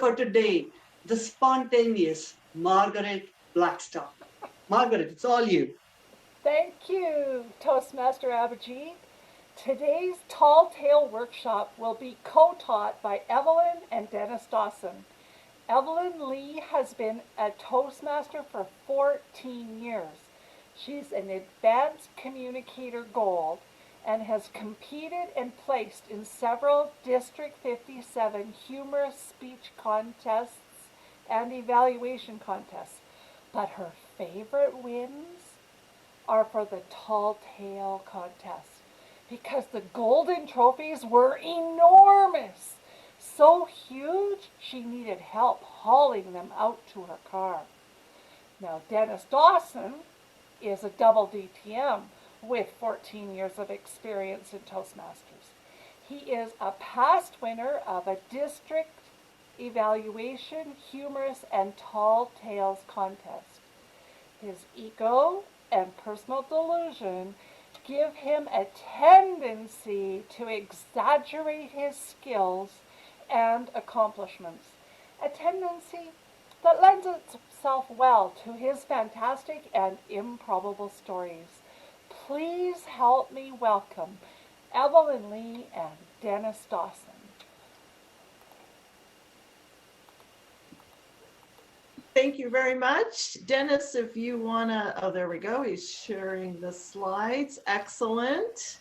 for today, the spontaneous Margaret Blackstock. Margaret, it's all you. Thank you, Toastmaster Abhijit. Today's Tall Tale workshop will be co-taught by Evelyn and Dennis Dawson. Evelyn Lee has been a Toastmaster for 14 years. She's an advanced communicator gold and has competed and placed in several District 57 humorous speech contests and evaluation contests. But her favorite wins are for the Tall Tale contest because the golden trophies were enormous. So huge, she needed help hauling them out to her car. Now, Dennis Dawson is a double DTM with 14 years of experience in Toastmasters. He is a past winner of a district evaluation, humorous, and tall tales contest. His ego and personal delusion give him a tendency to exaggerate his skills and accomplishments, a tendency that lends itself well to his fantastic and improbable stories. Please help me welcome Evelyn Lee and Dennis Dawson. Thank you very much. Dennis, if you want to, oh, there we go. He's sharing the slides. Excellent.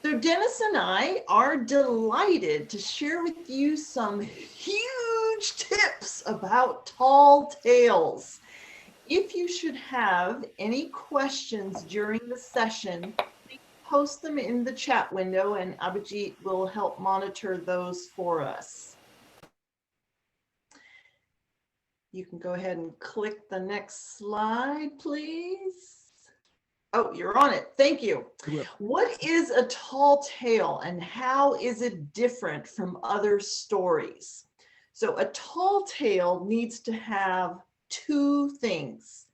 So Dennis and I are delighted to share with you some huge tips about tall tales. If you should have any questions during the session, please post them in the chat window and Abhijit will help monitor those for us. You can go ahead and click the next slide, please. Oh, you're on it. Thank you. What is a tall tale and how is it different from other stories? So a tall tale needs to have two things: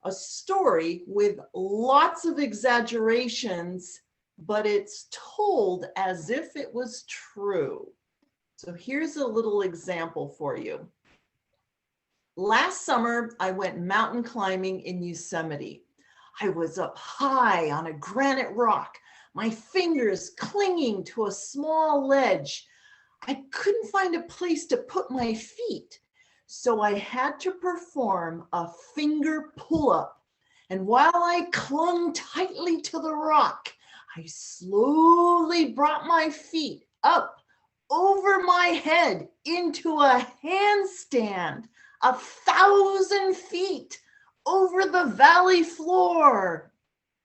a story with lots of exaggerations, but it's told as if it was true. So here's a little example for you. Last summer, I went mountain climbing in Yosemite. I was up high on a granite rock, my fingers clinging to a small ledge. I couldn't find a place to put my feet, so I had to perform a finger pull-up. And while I clung tightly to the rock, I slowly brought my feet up over my head into a handstand, 1,000 feet over the valley floor.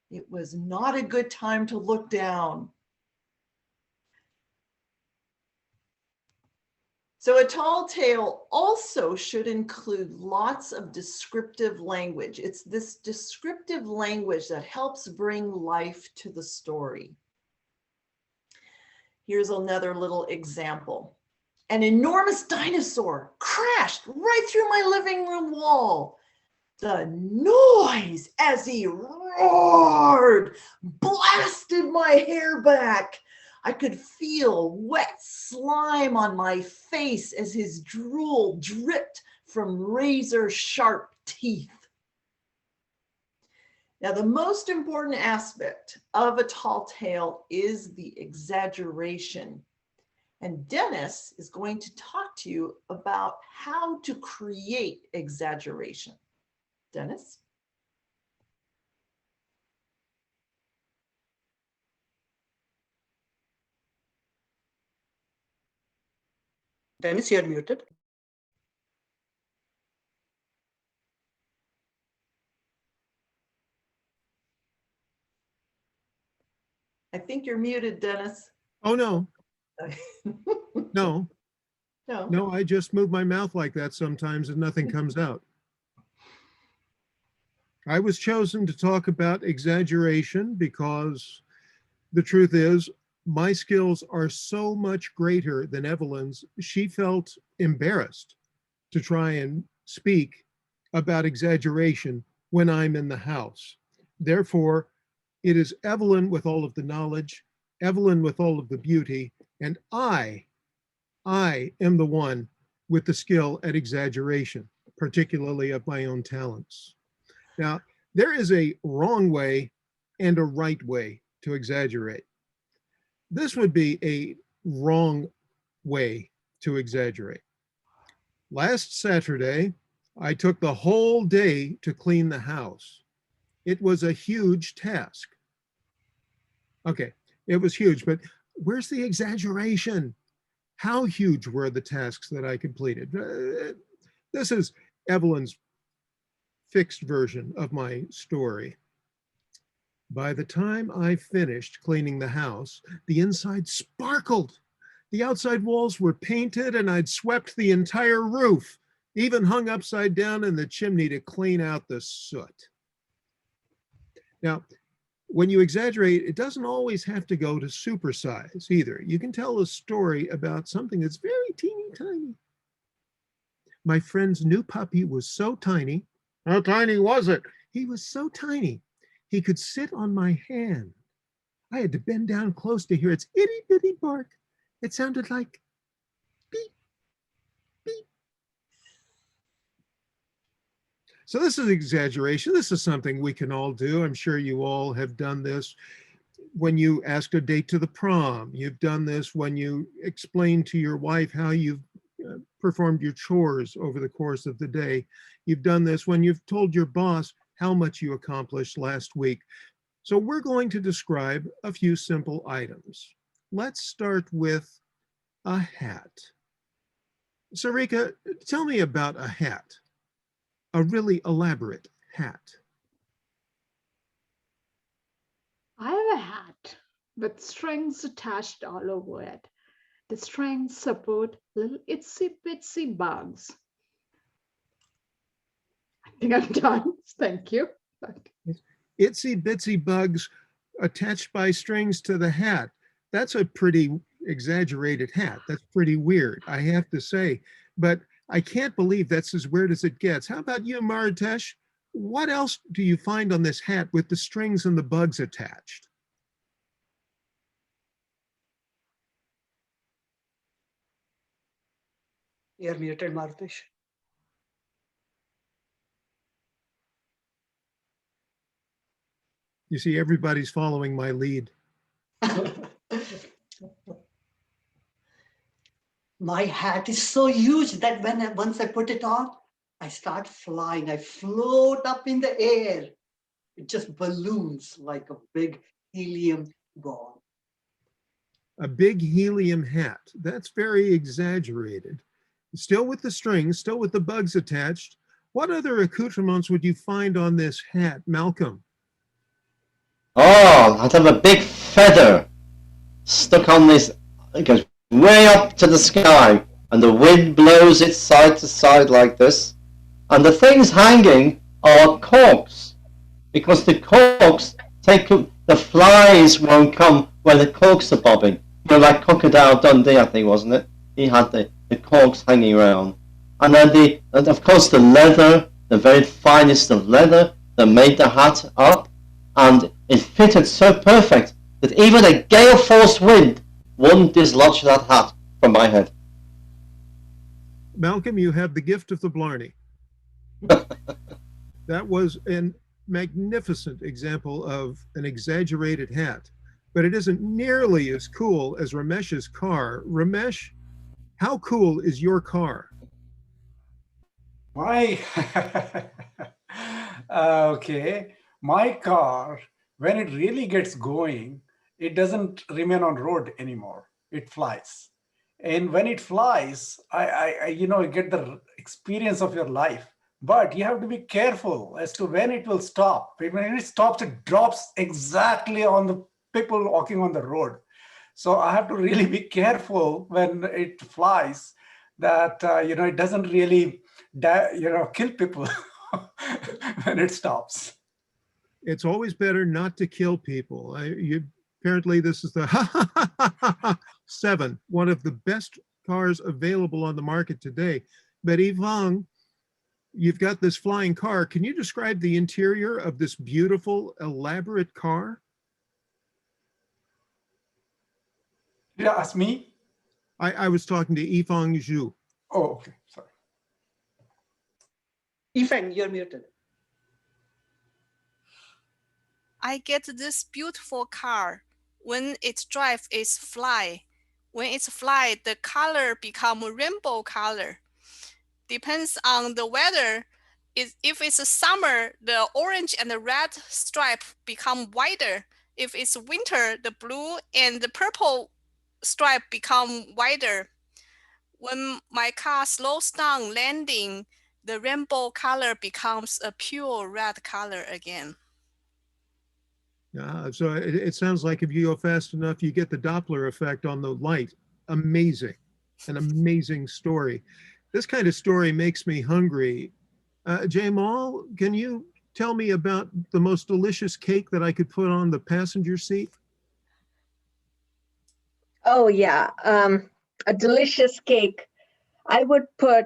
It was not a good time to look down. So a tall tale also should include lots of descriptive language. It's this descriptive language that helps bring life to the story. Here's another little example. An enormous dinosaur crashed right through my living room wall. The noise as he roared blasted my hair back. I could feel wet slime on my face as his drool dripped from razor-sharp teeth. Now, the most important aspect of a tall tale is the exaggeration. And Dennis is going to talk to you about how to create exaggeration. Dennis? Dennis, you're muted. I think you're muted, Dennis. Oh, no. No. No. No, I just move my mouth like that sometimes and nothing comes out. I was chosen to talk about exaggeration because the truth is my skills are so much greater than Evelyn's. She felt embarrassed to try and speak about exaggeration when I'm in the house. Therefore, it is Evelyn with all of the knowledge, Evelyn with all of the beauty, and I I am the one with the skill at exaggeration, particularly of my own talents. Now, there is a wrong way and a right way to exaggerate. This would be a wrong way to exaggerate. Last Saturday, I took the whole day to clean the house. It was a huge task. Okay, it was huge, but where's the exaggeration? How huge were the tasks that I completed? This is Evelyn's fixed version of my story. By the time I finished cleaning the house, the inside sparkled. The outside walls were painted and I'd swept the entire roof, even hung upside down in the chimney to clean out the soot. Now, when you exaggerate, it doesn't always have to go to supersize either. You can tell a story about something that's very teeny tiny. My friend's new puppy was so tiny. How tiny was it? He was so tiny. He could sit on my hand. I had to bend down close to hear its itty bitty bark. It sounded like beep, beep. So this is exaggeration. This is something we can all do. I'm sure you all have done this when you ask a date to the prom. You've done this when you explain to your wife how you've performed your chores over the course of the day. You've done this when you've told your boss how much you accomplished last week. So we're going to describe a few simple items. Let's start with a hat. Sarika, tell me about a hat, a really elaborate hat. I have a hat with strings attached all over it. The strings support little itsy bitsy bugs. I think I'm done. Thank you. Itsy bitsy bugs attached by strings to the hat. That's a pretty exaggerated hat. That's pretty weird, I have to say. But I can't believe that's as weird as it gets. How about you, Maritesh? What else do you find on this hat with the strings and the bugs attached? You're muted, Martish. You see, everybody's following my lead. My hat is so huge that once I put it on, I start flying. I float up in the air. It just balloons like a big helium ball. A big helium hat. That's very exaggerated. Still with the strings, still with the bugs attached. What other accoutrements would you find on this hat, Malcolm? Oh, I'd have a big feather stuck on this. It goes way up to the sky, and the wind blows it side to side like this. And the things hanging are corks, because the corks the flies won't come when the corks are bobbing. You know, like Crocodile Dundee, I think, wasn't it? He had the corks hanging around. And then and of course the leather, the very finest of leather that made the hat up. And it fitted so perfect that even a gale-force wind wouldn't dislodge that hat from my head. Malcolm, you have the gift of the Blarney. That was a magnificent example of an exaggerated hat, but it isn't nearly as cool as Ramesh's car. Ramesh, how cool is your car? My okay, my car, when it really gets going, it doesn't remain on road anymore. It flies, and when it flies, I get the experience of your life. But you have to be careful as to when it will stop. When it stops, it drops exactly on the people walking on the road. So I have to really be careful when it flies that it doesn't really kill people when it stops. It's always better not to kill people. Apparently this is the 7, one of the best cars available on the market today. But Yvonne, you've got this flying car. Can you describe the interior of this beautiful, elaborate car? Did you ask me? I was talking to Yifang Zhu. Oh, okay, sorry. Yifeng, you're muted. I get this beautiful car. When it drive, it's fly. When it's fly, the color become rainbow color. Depends on the weather. If it's summer, the orange and the red stripe become wider. If it's winter, the blue and the purple stripe become wider. When my car slows down landing, the rainbow color becomes a pure red color again. So it sounds like if you go fast enough, you get the Doppler effect on the light. Amazing, an amazing story. This kind of story makes me hungry. Jamal, can you tell me about the most delicious cake that I could put on the passenger seat? Oh yeah, a delicious cake. I would put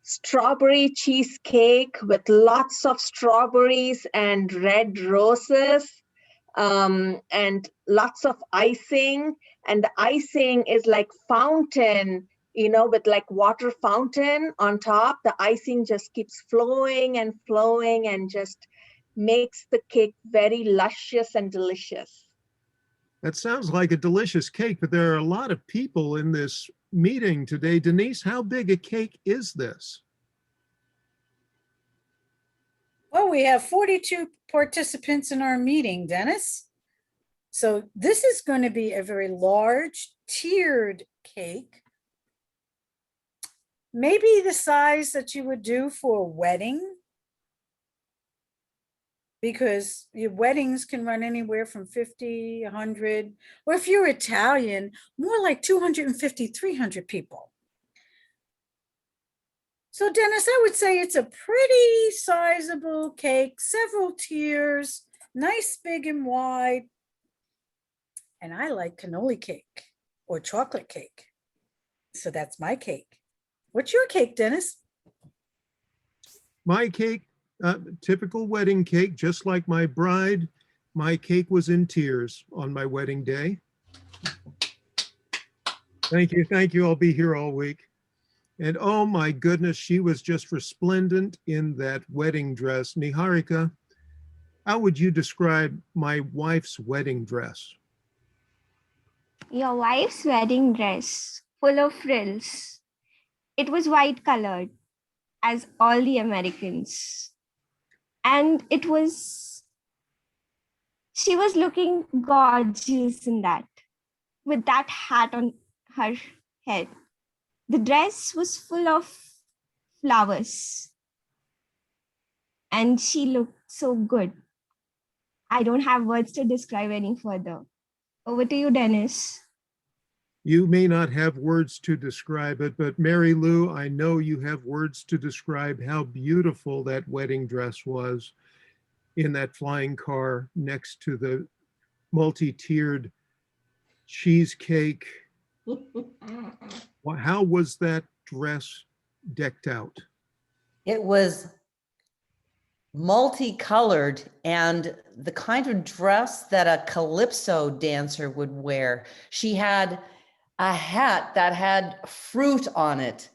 strawberry cheesecake with lots of strawberries and red roses, and lots of icing. And the icing is like fountain, with like water fountain on top. The icing just keeps flowing and just makes the cake very luscious and delicious. That sounds like a delicious cake, but there are a lot of people in this meeting today. Denise, how big a cake is this? Well, we have 42 participants in our meeting, Dennis. So this is going to be a very large tiered cake. Maybe the size that you would do for a wedding, because your weddings can run anywhere from 50, 100, or if you're Italian, more like 250, 300 people. So Dennis, I would say it's a pretty sizable cake, several tiers, nice, big and wide. And I like cannoli cake or chocolate cake. So that's my cake. What's your cake, Dennis? My cake, typical wedding cake, just like my bride. My cake was in tears on my wedding day. Thank you. I'll be here all week. And oh my goodness, she was just resplendent in that wedding dress. Niharika, how would you describe my wife's wedding dress? Your wife's wedding dress, full of frills. It was white colored, as all the Americans. And she was looking gorgeous in that, with that hat on her head. The dress was full of flowers. And she looked so good. I don't have words to describe any further. Over to you, Dennis. You may not have words to describe it, but Mary Lou, I know you have words to describe how beautiful that wedding dress was in that flying car next to the multi-tiered cheesecake. How was that dress decked out? It was multicolored and the kind of dress that a calypso dancer would wear. She had a hat that had fruit on it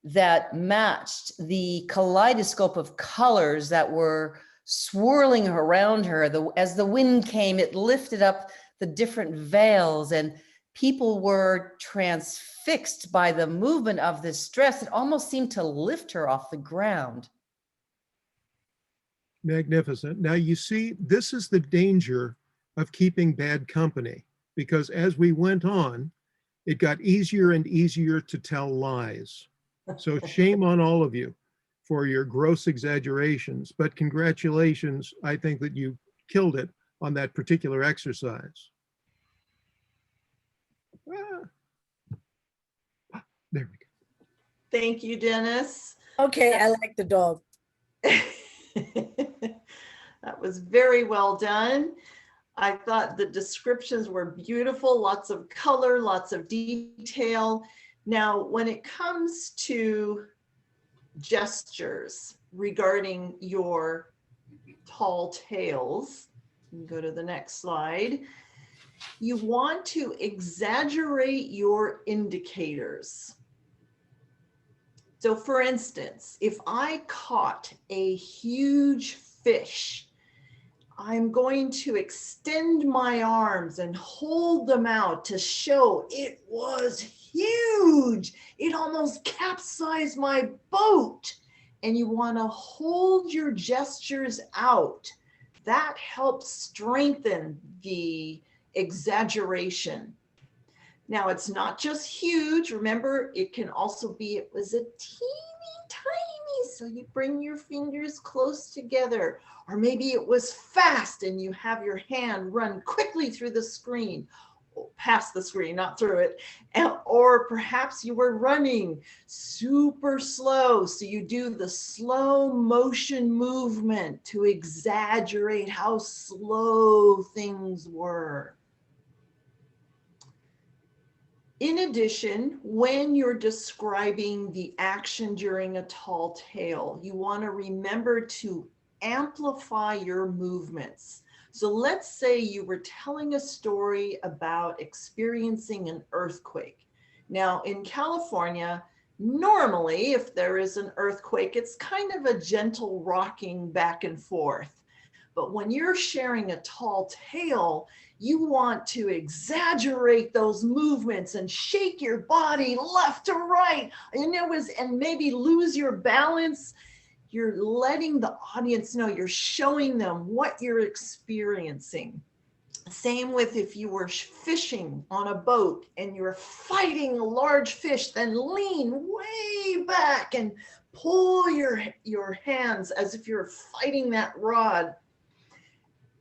that matched the kaleidoscope of colors that were swirling around her. As the wind came, it lifted up the different veils, and people were transfixed by the movement of this dress. It almost seemed to lift her off the ground. Magnificent. Now, you see, this is the danger of keeping bad company, because as we went on, it got easier and easier to tell lies. So shame on all of you for your gross exaggerations, but congratulations. I think that you killed it on that particular exercise. There we go. Thank you, Dennis. Okay, I like the dog. That was very well done. I thought the descriptions were beautiful, lots of color, lots of detail. Now, when it comes to gestures regarding your tall tales, you can go to the next slide. You want to exaggerate your indicators. So for instance, if I caught a huge fish, I'm going to extend my arms and hold them out to show it was huge. It almost capsized my boat. And you want to hold your gestures out. That helps strengthen the exaggeration. Now, it's not just huge. Remember, it can also be, it was a teeny tiny. So you bring your fingers close together. Or maybe it was fast and you have your hand run quickly through the screen, past the screen, not through it. Or perhaps you were running super slow. So you do the slow motion movement to exaggerate how slow things were. In addition, when you're describing the action during a tall tale, you want to remember to amplify your movements. So let's say you were telling a story about experiencing an earthquake. Now in California, normally if there is an earthquake, it's kind of a gentle rocking back and forth. But when you're sharing a tall tale, you want to exaggerate those movements and shake your body left to right. And maybe lose your balance. You're letting the audience know, you're showing them what you're experiencing. Same with if you were fishing on a boat and you're fighting a large fish, then lean way back and pull your hands as if you're fighting that rod.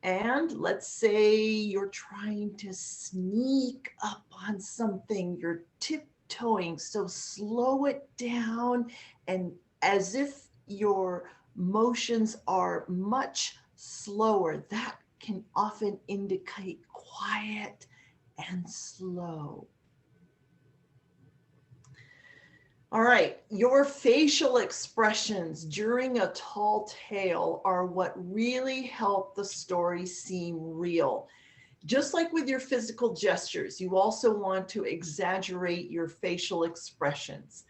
And let's say you're trying to sneak up on something, you're tiptoeing, so slow it down, and as if your motions are much slower, that can often indicate quiet and slow. All right, your facial expressions during a tall tale are what really help the story seem real. Just like with your physical gestures, you also want to exaggerate your facial expressions.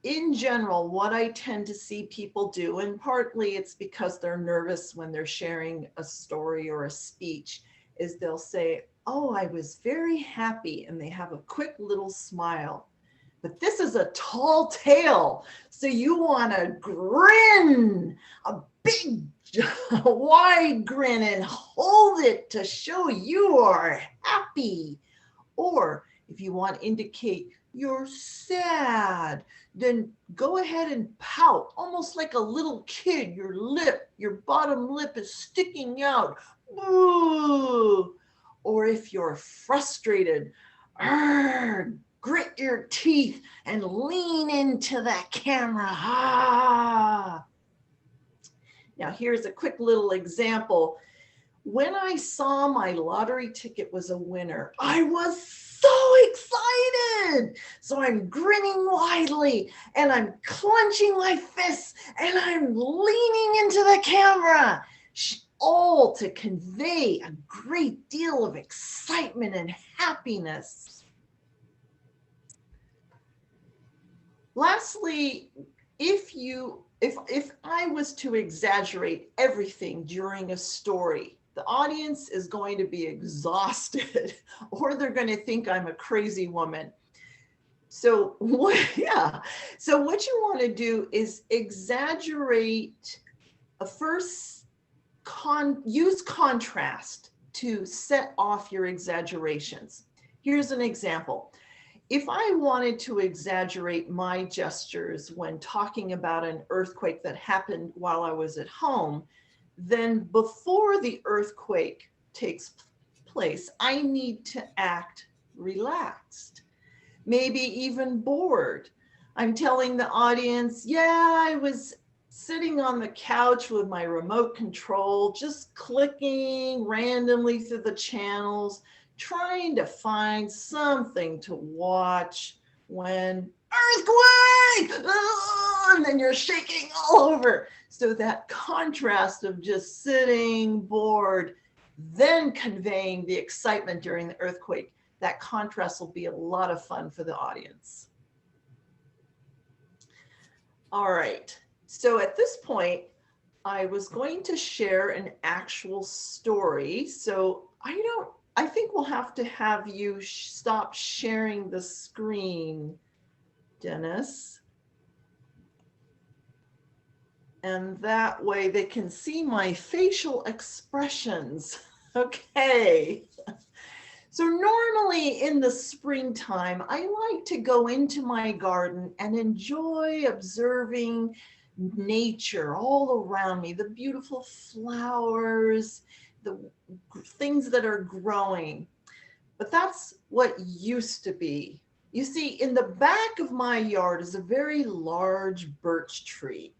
In general, what I tend to see people do, and partly it's because they're nervous when they're sharing a story or a speech, is they'll say, "Oh, I was very happy," and they have a quick little smile. But this is a tall tale, so you want to grin, a big, wide grin, and hold it to show you are happy. Or if you want to indicate you're sad, then go ahead and pout, almost like a little kid. Your bottom lip is sticking out. Boo! Or if you're frustrated, grit your teeth and lean into that camera. Ah. Now here's a quick little example. When I saw my lottery ticket was a winner, I was so excited. So I'm grinning widely and I'm clenching my fists and I'm leaning into the camera, all to convey a great deal of excitement and happiness. Lastly, if I was to exaggerate everything during a story, the audience is going to be exhausted or they're going to think I'm a crazy woman. So what you want to do is exaggerate. First, use contrast to set off your exaggerations. Here's an example. If I wanted to exaggerate my gestures when talking about an earthquake that happened while I was at home, then before the earthquake takes place, I need to act relaxed, maybe even bored. I'm telling the audience, yeah, I was sitting on the couch with my remote control, just clicking randomly through the channels, trying to find something to watch when earthquake, and then you're shaking all over. So that contrast of just sitting bored then conveying the excitement during the earthquake. That contrast will be a lot of fun for the audience. All right, so at this point, I was going to share an actual story. So I think we'll have to have you stop sharing the screen, Dennis. And that way they can see my facial expressions. Okay. So normally in the springtime, I like to go into my garden and enjoy observing nature all around me, the beautiful flowers, the things that are growing. But that's what used to be. You see, in the back of my yard is a very large birch tree.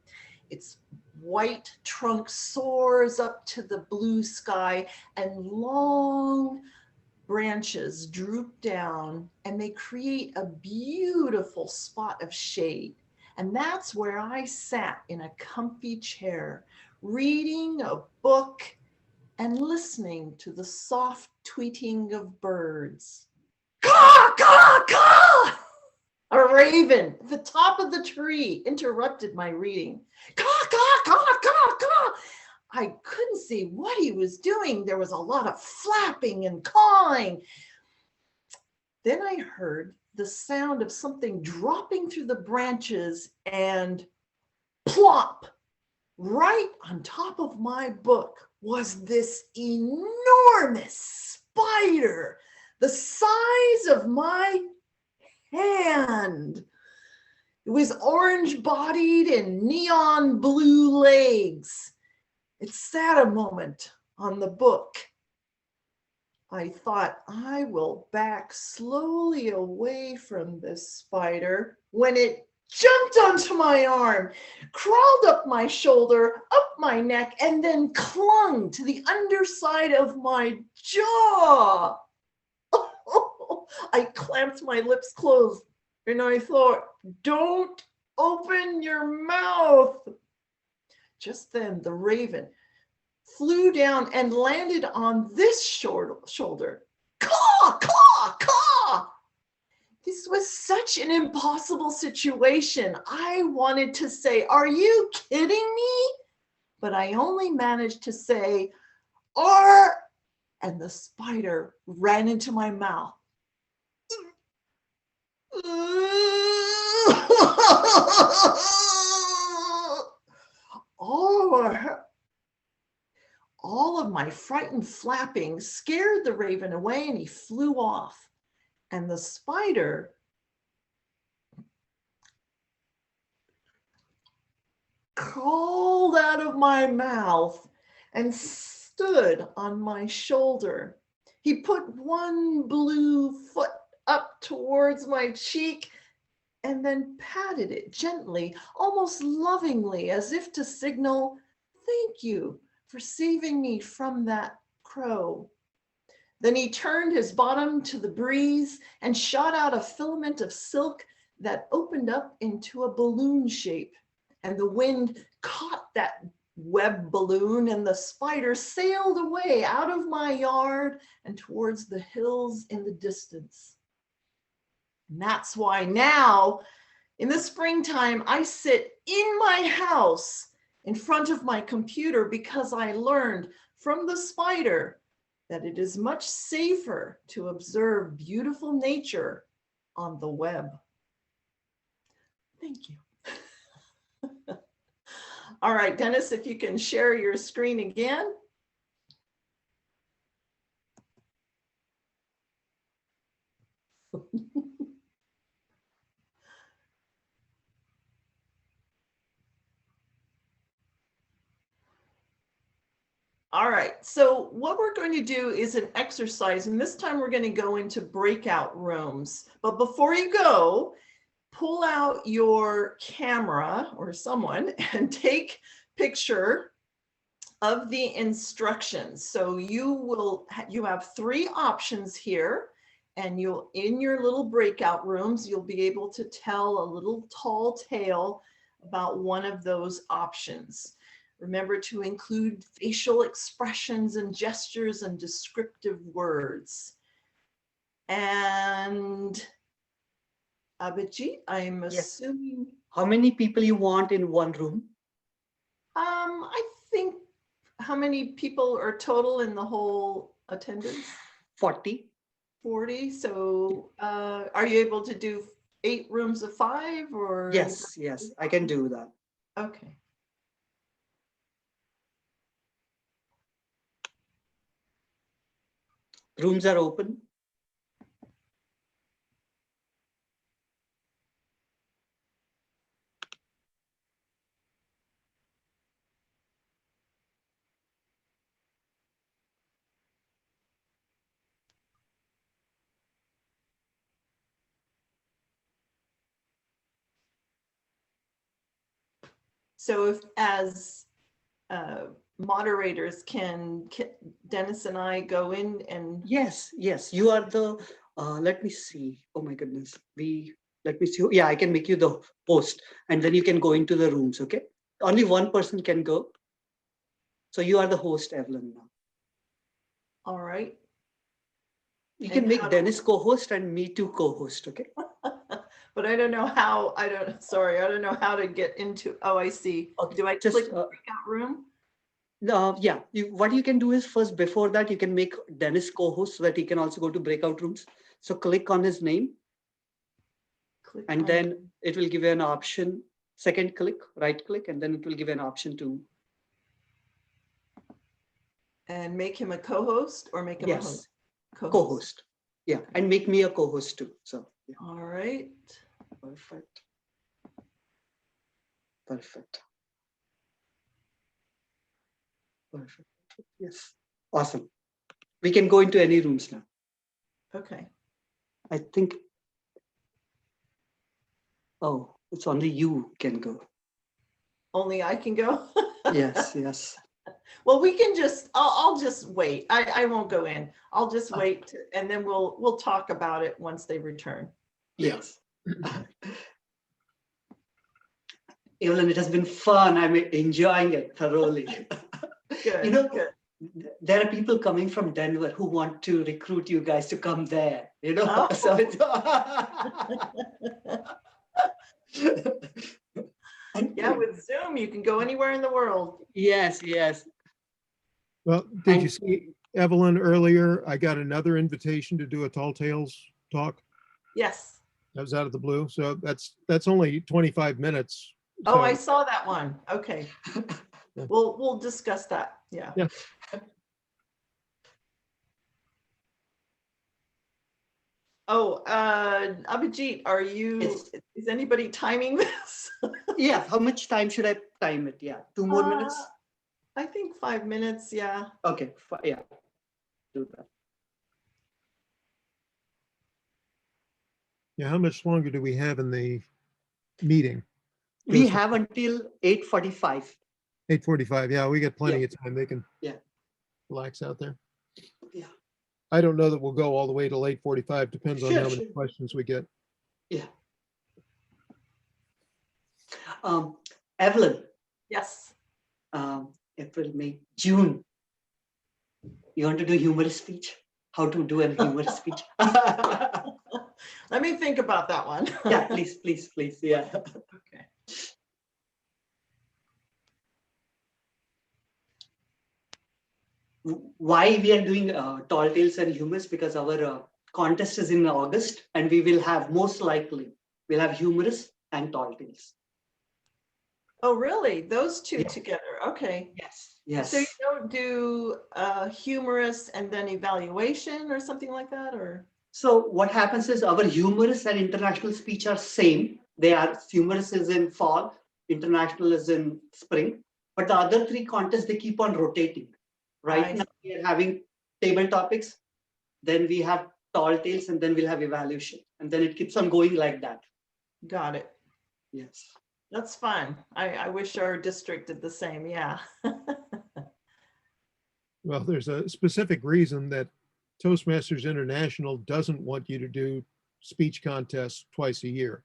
Its white trunk soars up to the blue sky, and long branches droop down, and they create a beautiful spot of shade. And that's where I sat in a comfy chair, reading a book and listening to the soft tweeting of birds. Caw, caw, caw! A raven at the top of the tree interrupted my reading. Caw, caw, caw, caw, caw! I couldn't see what he was doing. There was a lot of flapping and cawing. Then I heard the sound of something dropping through the branches, and plop, right on top of my book was this enormous spider, the size of my hand. It was orange bodied and neon blue legs. It sat a moment on the book. I thought, I will back slowly away from this spider, when it jumped onto my arm, crawled up my shoulder, up my neck, and then clung to the underside of my jaw. I clamped my lips closed, and I thought, don't open your mouth. Just then the raven flew down and landed on this shoulder. Caw, caw, caw! This was such an impossible situation. I wanted to say, are you kidding me? But I only managed to say, "Arr!" and the spider ran into my mouth. All of my frightened flapping scared the raven away, and he flew off. And the spider crawled out of my mouth and stood on my shoulder. He put one blue foot up towards my cheek and then patted it gently, almost lovingly, as if to signal, thank you for saving me from that crow. Then he turned his bottom to the breeze and shot out a filament of silk that opened up into a balloon shape. And the wind caught that web balloon, and the spider sailed away out of my yard and towards the hills in the distance. And that's why now, in the springtime, I sit in my house in front of my computer, because I learned from the spider that it is much safer to observe beautiful nature on the web. Thank you. All right, Dennis, if you can share your screen again. All right, so what we're going to do is an exercise, and this time we're going to go into breakout rooms. But before you go, pull out your camera or someone and take a picture of the instructions. So you have 3 options here, and in your little breakout rooms, you'll be able to tell a little tall tale about one of those options. Remember to include facial expressions and gestures and descriptive words. And Abhijit, I'm Yes. assuming, How many people you want in one room? I think, how many people are total in the whole attendance? 40. 40. So are you able to do 8 rooms of 5 or? Yes, yes, I can do that. Okay. Rooms are open. So if as moderators, can Dennis and I go in and? Yes, yes, you are the, let me see. Oh my goodness. Let me see. Yeah, I can make you the host and then you can go into the rooms, okay? Only one person can go. So you are the host, Evelyn, now. All right. You can make Dennis co-host and me too co-host, okay? But I don't know how, I don't know how to get into, oh, I see. Okay, Do I just, click breakout room? Yeah, what you can do is first, before that, you can make Dennis co-host so that he can also go to breakout rooms. So click on his name. Click and on then it will give you an option, second click, right click, and then it will give you an option to. And make him a co-host or make him a host? Co-host. Yeah, and make me a co-host too. So, yeah. All right. Perfect. Perfect. Perfect. Yes. Awesome. We can go into any rooms now. Okay. I think. Oh, it's only you can go. Only I can go? Yes, yes. Well, we can just, I'll just wait. I won't go in. I'll just wait and then we'll talk about it once they return. Yes. Evelyn, it has been fun. I'm enjoying it thoroughly. Good, good. There are people coming from Denver who want to recruit you guys to come there, Oh. So it's Yeah, with Zoom, you can go anywhere in the world. Yes, yes. Well, did you see Evelyn earlier? I got another invitation to do a Tall Tales talk. Yes. That was out of the blue. So that's only 25 minutes. Oh, So, I saw that one. Okay. Yeah. We'll discuss that. Yeah. Yeah. Oh, Abhijit, is anybody timing this? Yeah, how much time should I time it? Yeah, 2 more minutes? I think 5 minutes, yeah. Okay, yeah, do that. yeah, how much longer do we have in the meeting? We have until 8:45. 8:45. Yeah, we got plenty of time. They can relax out there. Yeah. I don't know that we'll go all the way till 8:45. Depends on how many questions we get. Yeah. Evelyn. Yes. April, May, June. You want to do humorous speech? How to do a humorous speech? Let me think about that one. Yeah, please, please, please. Yeah. Okay. Why we are doing Tall Tales and humorous? Because our contest is in August and we will have, most likely, we'll have humorous and Tall Tales. Oh, really? Those two together? Okay. Yes. Yes. So you don't do humorous and then evaluation or something like that, or? So what happens is our humorous and international speech are same. They are, humorous is in fall, international is in spring, but the other 3 contests, they keep on rotating. Right now we are having table topics, then we have Tall Tales, and then we'll have evaluation, and then it keeps on going like that. Got it. Yes. That's fun. I wish our district did the same. Yeah. Well, there's a specific reason that Toastmasters International doesn't want you to do speech contests twice a year.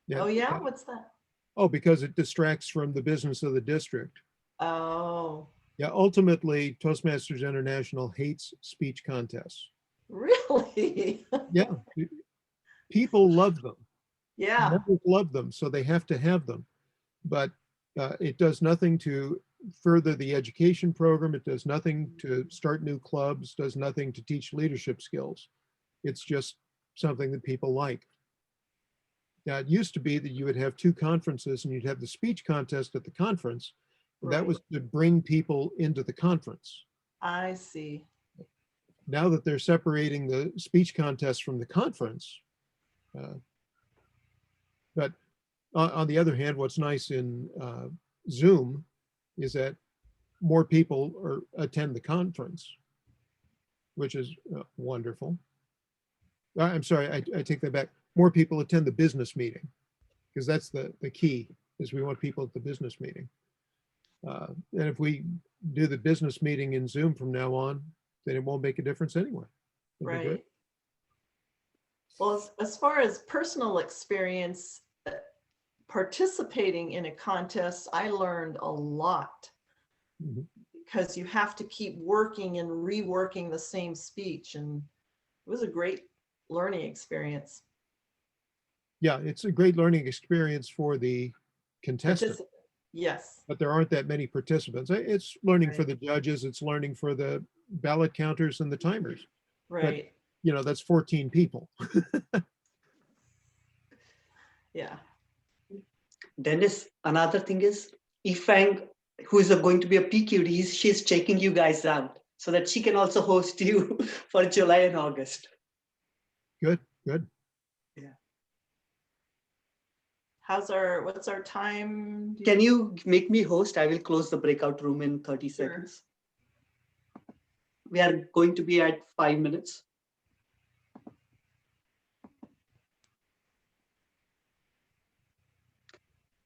Yeah. Oh, yeah? What's that? Oh, because it distracts from the business of the district. Oh, Yeah, ultimately, Toastmasters International hates speech contests. really? Yeah, people love them. Yeah, Members love them, so they have to have them. But it does nothing to further the education program. It does nothing to start new clubs, does nothing to teach leadership skills. It's just something that people like. Now, it used to be that you would have two conferences and you'd have the speech contest at the conference. And that right. was to bring people into the conference. I see. Now that they're separating the speech contest from the conference, but on the other hand, what's nice in Zoom is that more people attend the conference, which is wonderful. I'm sorry, I take that back. More people attend the business meeting, because that's the key, is we want people at the business meeting. And if we do the business meeting in Zoom from now on, then it won't make a difference anyway. It'll be great. Right. Well, as far as personal experience, participating in a contest, I learned a lot. Mhm. Because you have to keep working and reworking the same speech. And it was a great learning experience. Yeah, it's a great learning experience for the contestant, Yes. but there aren't that many participants. It's learning for Right. the judges, it's learning for the ballot counters and the timers. Right. But, that's 14 people. Yeah. Dennis, another thing is, Ifang, who is going to be a PQD, she's checking you guys out so that she can also host you for July and August. Good, good. Yeah. What's our time? Can you make me host? I will close the breakout room in 30 seconds. We are going to be at 5 minutes.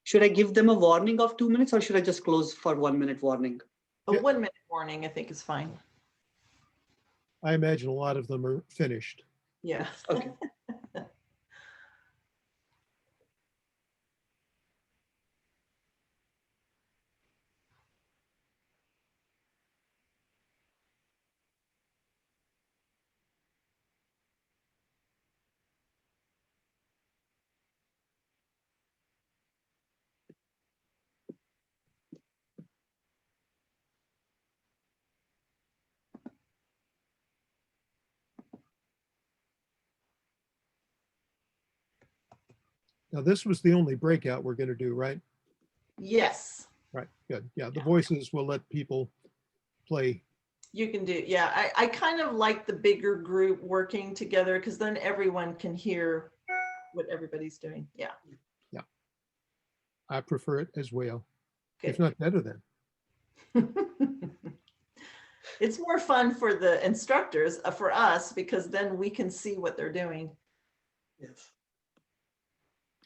Should I give them a warning of 2 minutes, or should I just close for 1 minute warning? A 1 minute warning, I think, is fine. I imagine a lot of them are finished. Yeah. Okay. Now, this was the only breakout we're going to do, right? Yes. Right, good. Yeah, the voices will let people play. You can do, yeah. I kind of like the bigger group working together, because then everyone can hear what everybody's doing. Yeah. Yeah. I prefer it as well. Good. If not better than. It's more fun for the instructors, for us, because then we can see what they're doing. Yes.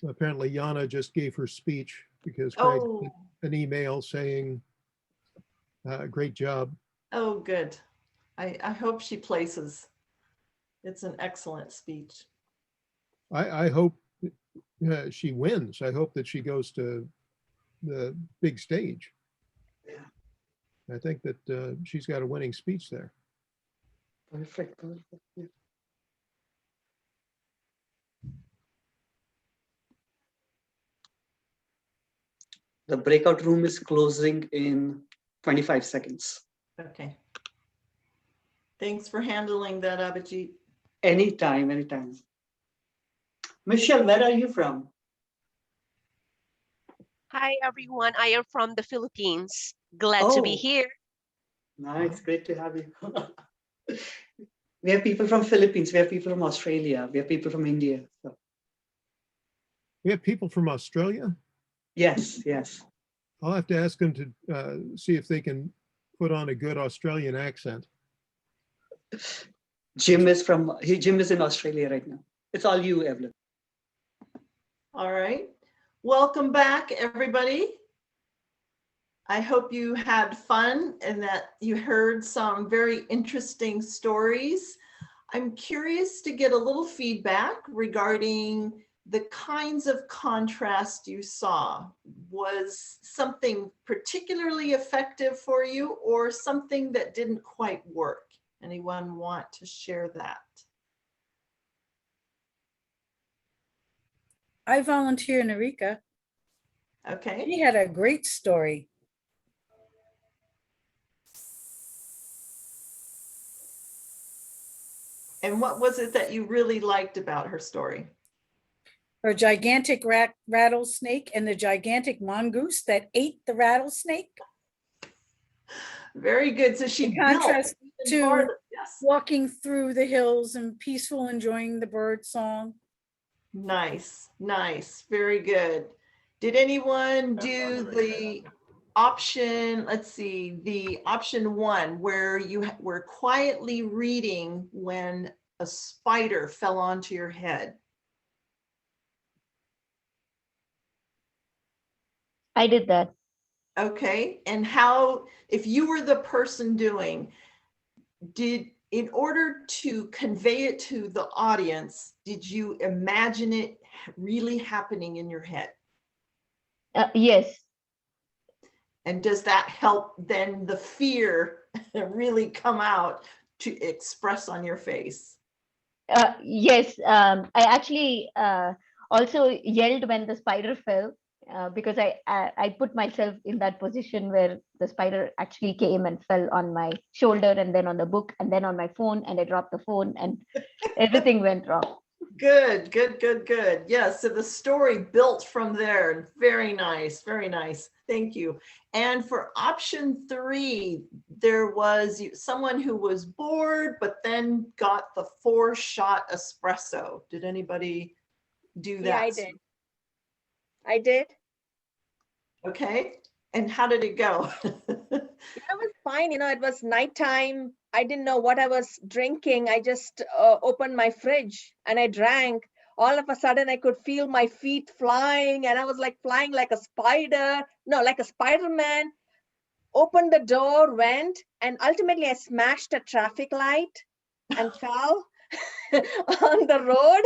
Apparently, Yana just gave her speech because Greg sent an email saying, great job. Oh, good. I hope she places. It's an excellent speech. I hope she wins. I hope that she goes to the big stage. Yeah. I think that she's got a winning speech there. Perfect. Perfect. Yeah. The breakout room is closing in 25 seconds. Okay. Thanks for handling that, Abhijit. Anytime, anytime. Michelle, where are you from? Hi, everyone. I am from the Philippines. Glad to be here. Nice. Great to have you. We have people from Philippines. We have people from Australia. We have people from India. So. We have people from Australia? Yes, yes. I'll have to ask them to see if they can put on a good Australian accent. Jim is in Australia right now. It's all you, Evelyn. All right. Welcome back, everybody. I hope you had fun and that you heard some very interesting stories. I'm curious to get a little feedback regarding the kinds of contrast you saw, was something particularly effective for you or something that didn't quite work? Anyone want to share that? I volunteer Narika. Okay. She had a great story. And what was it that you really liked about her story? Her gigantic rattlesnake and the gigantic mongoose that ate the rattlesnake. Very good. So she In built contrast even to farther. Yes. walking through the hills and peaceful, enjoying the bird song. Nice, nice, very good. Did anyone do the option, let's see, the option 1 where you were quietly reading when a spider fell onto your head? I did that. Okay, and how, if you were the person doing, in order to convey it to the audience, did you imagine it really happening in your head? Yes. And does that help then the fear really come out to express on your face? Yes. I actually also yelled when the spider fell because I put myself in that position where the spider actually came and fell on my shoulder and then on the book and then on my phone, and I dropped the phone and everything went wrong. Good, good, good, good. Yes, so the story built from there. Very nice, very nice. Thank you. And for option 3, there was someone who was bored, but then got the 4-shot espresso. Did anybody do that? Yeah, I did. I did. Okay. And how did it go? It was fine. You know, it was nighttime. I didn't know what I was drinking. I just opened my fridge and I drank. All of a sudden, I could feel my feet flying, and I was like flying like a spider. No, like a Spider-Man. Opened the door, went, and ultimately I smashed a traffic light and fell on the road.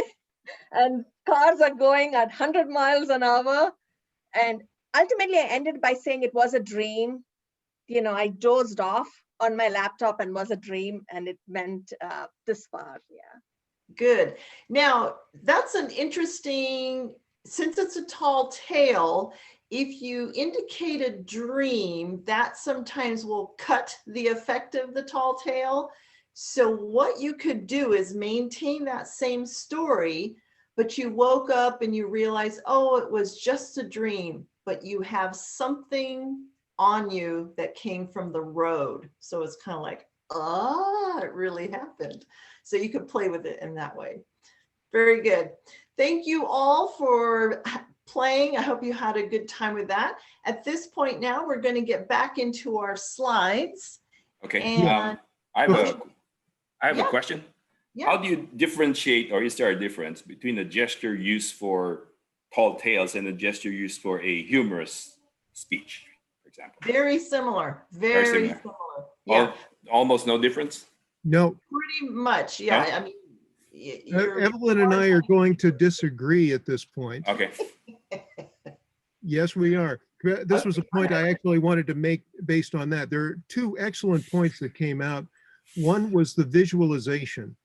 And cars are going at 100 miles an hour. And ultimately, I ended by saying it was a dream. You know, I dozed off on my laptop and was a dream, and it went this far. Yeah. Good. Now, that's an interesting, since it's a tall tale, if you indicate a dream, that sometimes will cut the effect of the tall tale. So what you could do is maintain that same story, but you woke up and you realize, oh, it was just a dream, but you have something on you that came from the road. So it's kind of like, it really happened. So you could play with it in that way. Very good. Thank you all for playing. I hope you had a good time with that. At this point now, we're going to get back into our slides. Okay. And I have a question. Yeah. How do you differentiate, or is there a difference between the gesture used for tall tales and the gesture used for a humorous speech, for example? Very similar. Very similar. Yeah. Almost no difference? No. Pretty much. Yeah. No? I mean, Evelyn and I are going to disagree at this point. Okay. Yes, we are. This was a point I actually wanted to make based on that. There are 2 excellent points that came out. One was the visualization.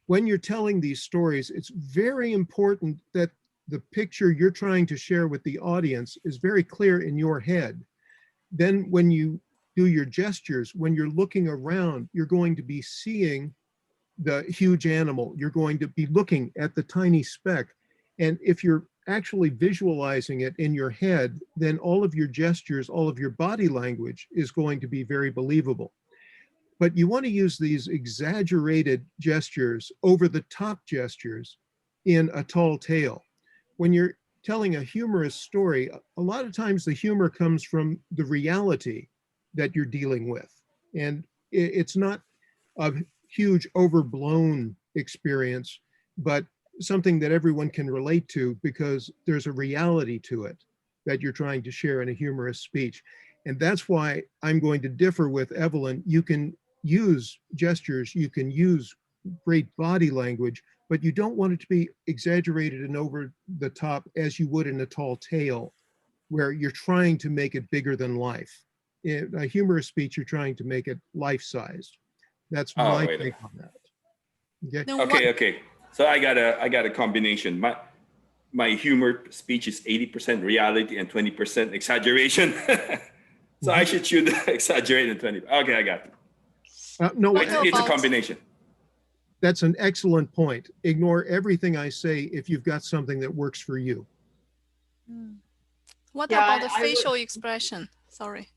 When you're telling these stories, it's very important that the picture you're trying to share with the audience is very clear in your head. Then when you do your gestures, when you're looking around, you're going to be seeing the huge animal. You're going to be looking at the tiny speck. And if you're actually visualizing it in your head, then all of your gestures, all of your body language is going to be very believable. But you want to use these exaggerated gestures, over the top gestures in a tall tale. When you're telling a humorous story, a lot of times the humor comes from the reality that you're dealing with. And it's not a huge overblown experience, but something that everyone can relate to because there's a reality to it that you're trying to share in a humorous speech. And that's why I'm going to differ with Evelyn. You can use gestures, you can use great body language, but you don't want it to be exaggerated and over the top as you would in a tall tale, where you're trying to make it bigger than life. In a humorous speech, you're trying to make it life-sized. That's Oh, my wait. take on that. Okay. Okay. So I got a combination. My humor speech is 80% reality and 20% exaggeration. So I should shoot exaggerate and 20. Okay, I got it. No, It's a combination. That's an excellent point. Ignore everything I say if you've got something that works for you. What Yeah, about the I would- facial expression? Sorry.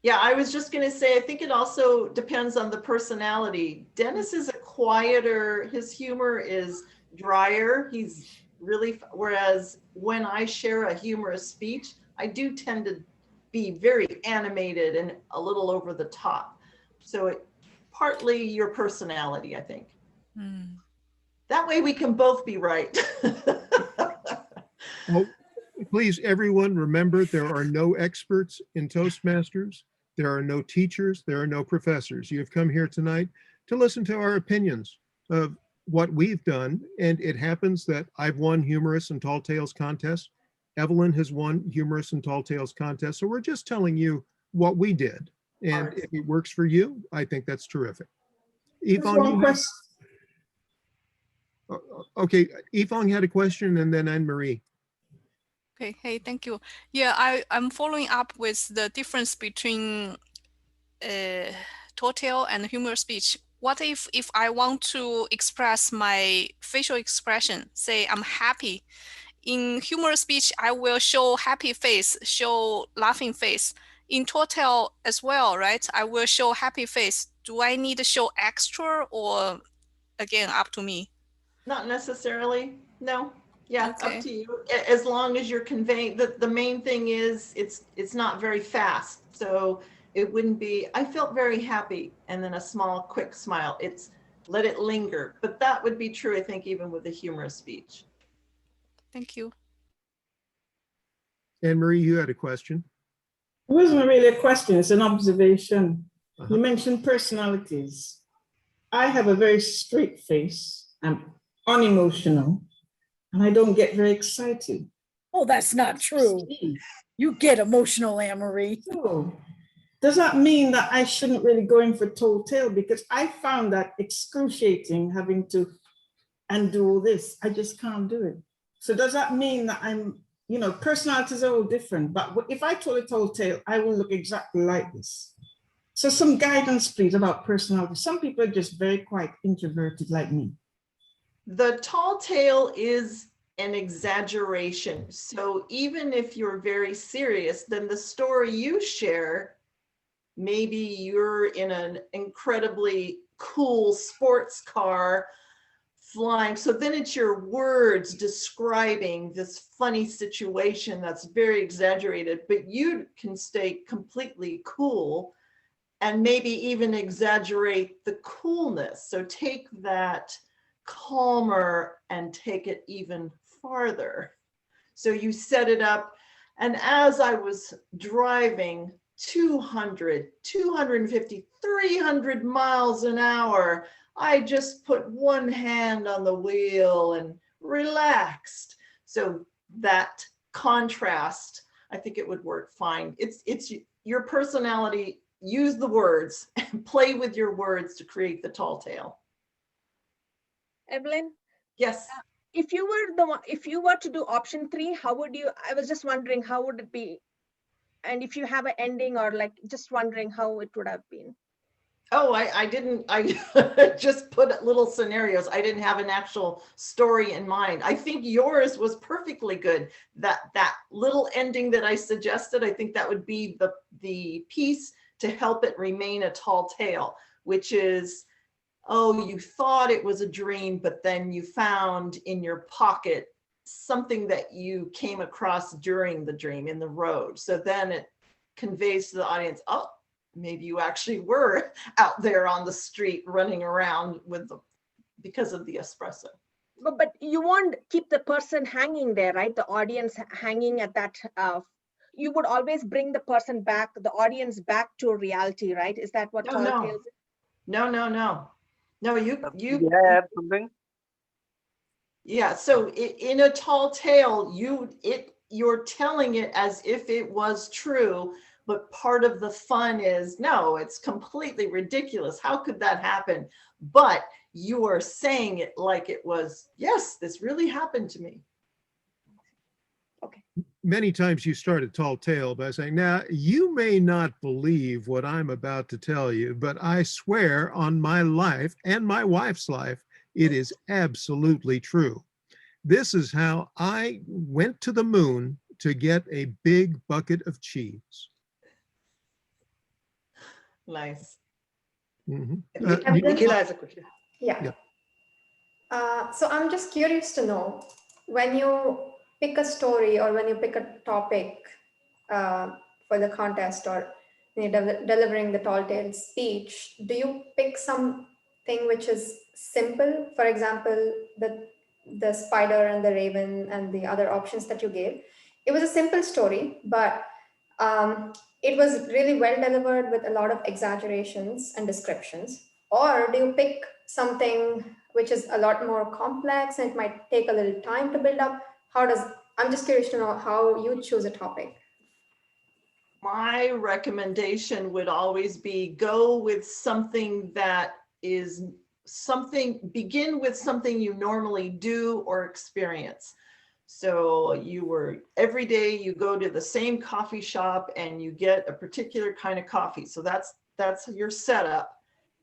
Yeah, I was just going to say, I think it also depends on the personality. Dennis is a quieter, his humor is drier. He's really, whereas when I share a humorous speech, I do tend to be very animated and a little over the top. So it partly your personality, I think. That way we can both be right. Well, please, everyone, remember there are no experts in Toastmasters. There are no teachers. There are no professors. You have come here tonight to listen to our opinions of what we've done. And it happens that I've won humorous and tall tales contests. Evelyn has won humorous and tall tales contests. So we're just telling you what we did. And if it works for you, I think that's terrific. Yvonne, okay, Yvonne had a question, and then Anne-Marie. Okay, hey, thank you. Yeah, I'm following up with the difference between tall tale and humorous speech. What if I want to express my facial expression, say I'm happy? In humorous speech, I will show happy face, show laughing face. In tall tale as well, right? I will show happy face. Do I need to show extra, or again, up to me? Not necessarily, no. Yeah, up to you. As long as you're conveying, the main thing is it's not very fast. So it wouldn't be, I felt very happy, and then a small, quick smile. It's let it linger. But that would be true, I think, even with a humorous speech. Thank you. Anne-Marie, you had a question. It wasn't really a question, it's an observation. You mentioned personalities. I have a very straight face. I'm unemotional, and I don't get very excited. Oh, that's not true. You get emotional, Anne-Marie. So, does that mean that I shouldn't really go in for tall tale? Because I found that excruciating, having to undo all this. I just can't do it. So does that mean that I'm, personalities are all different, but if I told a tall tale, I will look exactly like this. So some guidance, please, about personality. Some people are just very quite introverted like me. The tall tale is an exaggeration. So even if you're very serious, then the story you share, maybe you're in an incredibly cool sports car flying. So then it's your words describing this funny situation that's very exaggerated, but you can stay completely cool and maybe even exaggerate the coolness. So take that calmer and take it even farther. So you set it up. And as I was driving 200, 250, 300 miles an hour, I just put one hand on the wheel and relaxed. So that contrast, I think it would work fine. It's your personality. Use the words and play with your words to create the tall tale. Evelyn? Yes. If you were to do option 3, how would you, I was just wondering, how would it be? And if you have an ending, or just wondering how it would have been. Oh, I just put little scenarios. I didn't have an actual story in mind. I think yours was perfectly good. That little ending that I suggested, I think that would be the piece to help it remain a tall tale, which is, oh, you thought it was a dream, but then you found in your pocket something that you came across during the dream in the road. So then it conveys to the audience, oh, maybe you actually were out there on the street running around because of the espresso. But you won't keep the person hanging there, right? The audience hanging at that. You would always bring the person back, the audience back to reality, right? Is that what tall tales? No. No, May I add something? Yeah, so in a tall tale, you're telling it as if it was true, but part of the fun is, no, it's completely ridiculous. How could that happen? But you are saying it like it was, yes, this really happened to me. Many times you start a tall tale by saying, now, you may not believe what I'm about to tell you, but I swear on my life and my wife's life, it is absolutely true. This is how I went to the moon to get a big bucket of cheese. Nice. Mhm. Nikhil has a question. Yeah. So I'm just curious to know, when you pick a story or when you pick a topic for the contest, or when you're delivering the tall tale speech, do you pick something which is simple? For example, the spider and the raven and the other options that you gave. It was a simple story, but it was really well delivered with a lot of exaggerations and descriptions. Or do you pick something which is a lot more complex and it might take a little time to build up? I'm just curious to know how you choose a topic. My recommendation would always be go with something that is begin with something you normally do or experience. So every day you go to the same coffee shop and you get a particular kind of coffee. So that's your setup,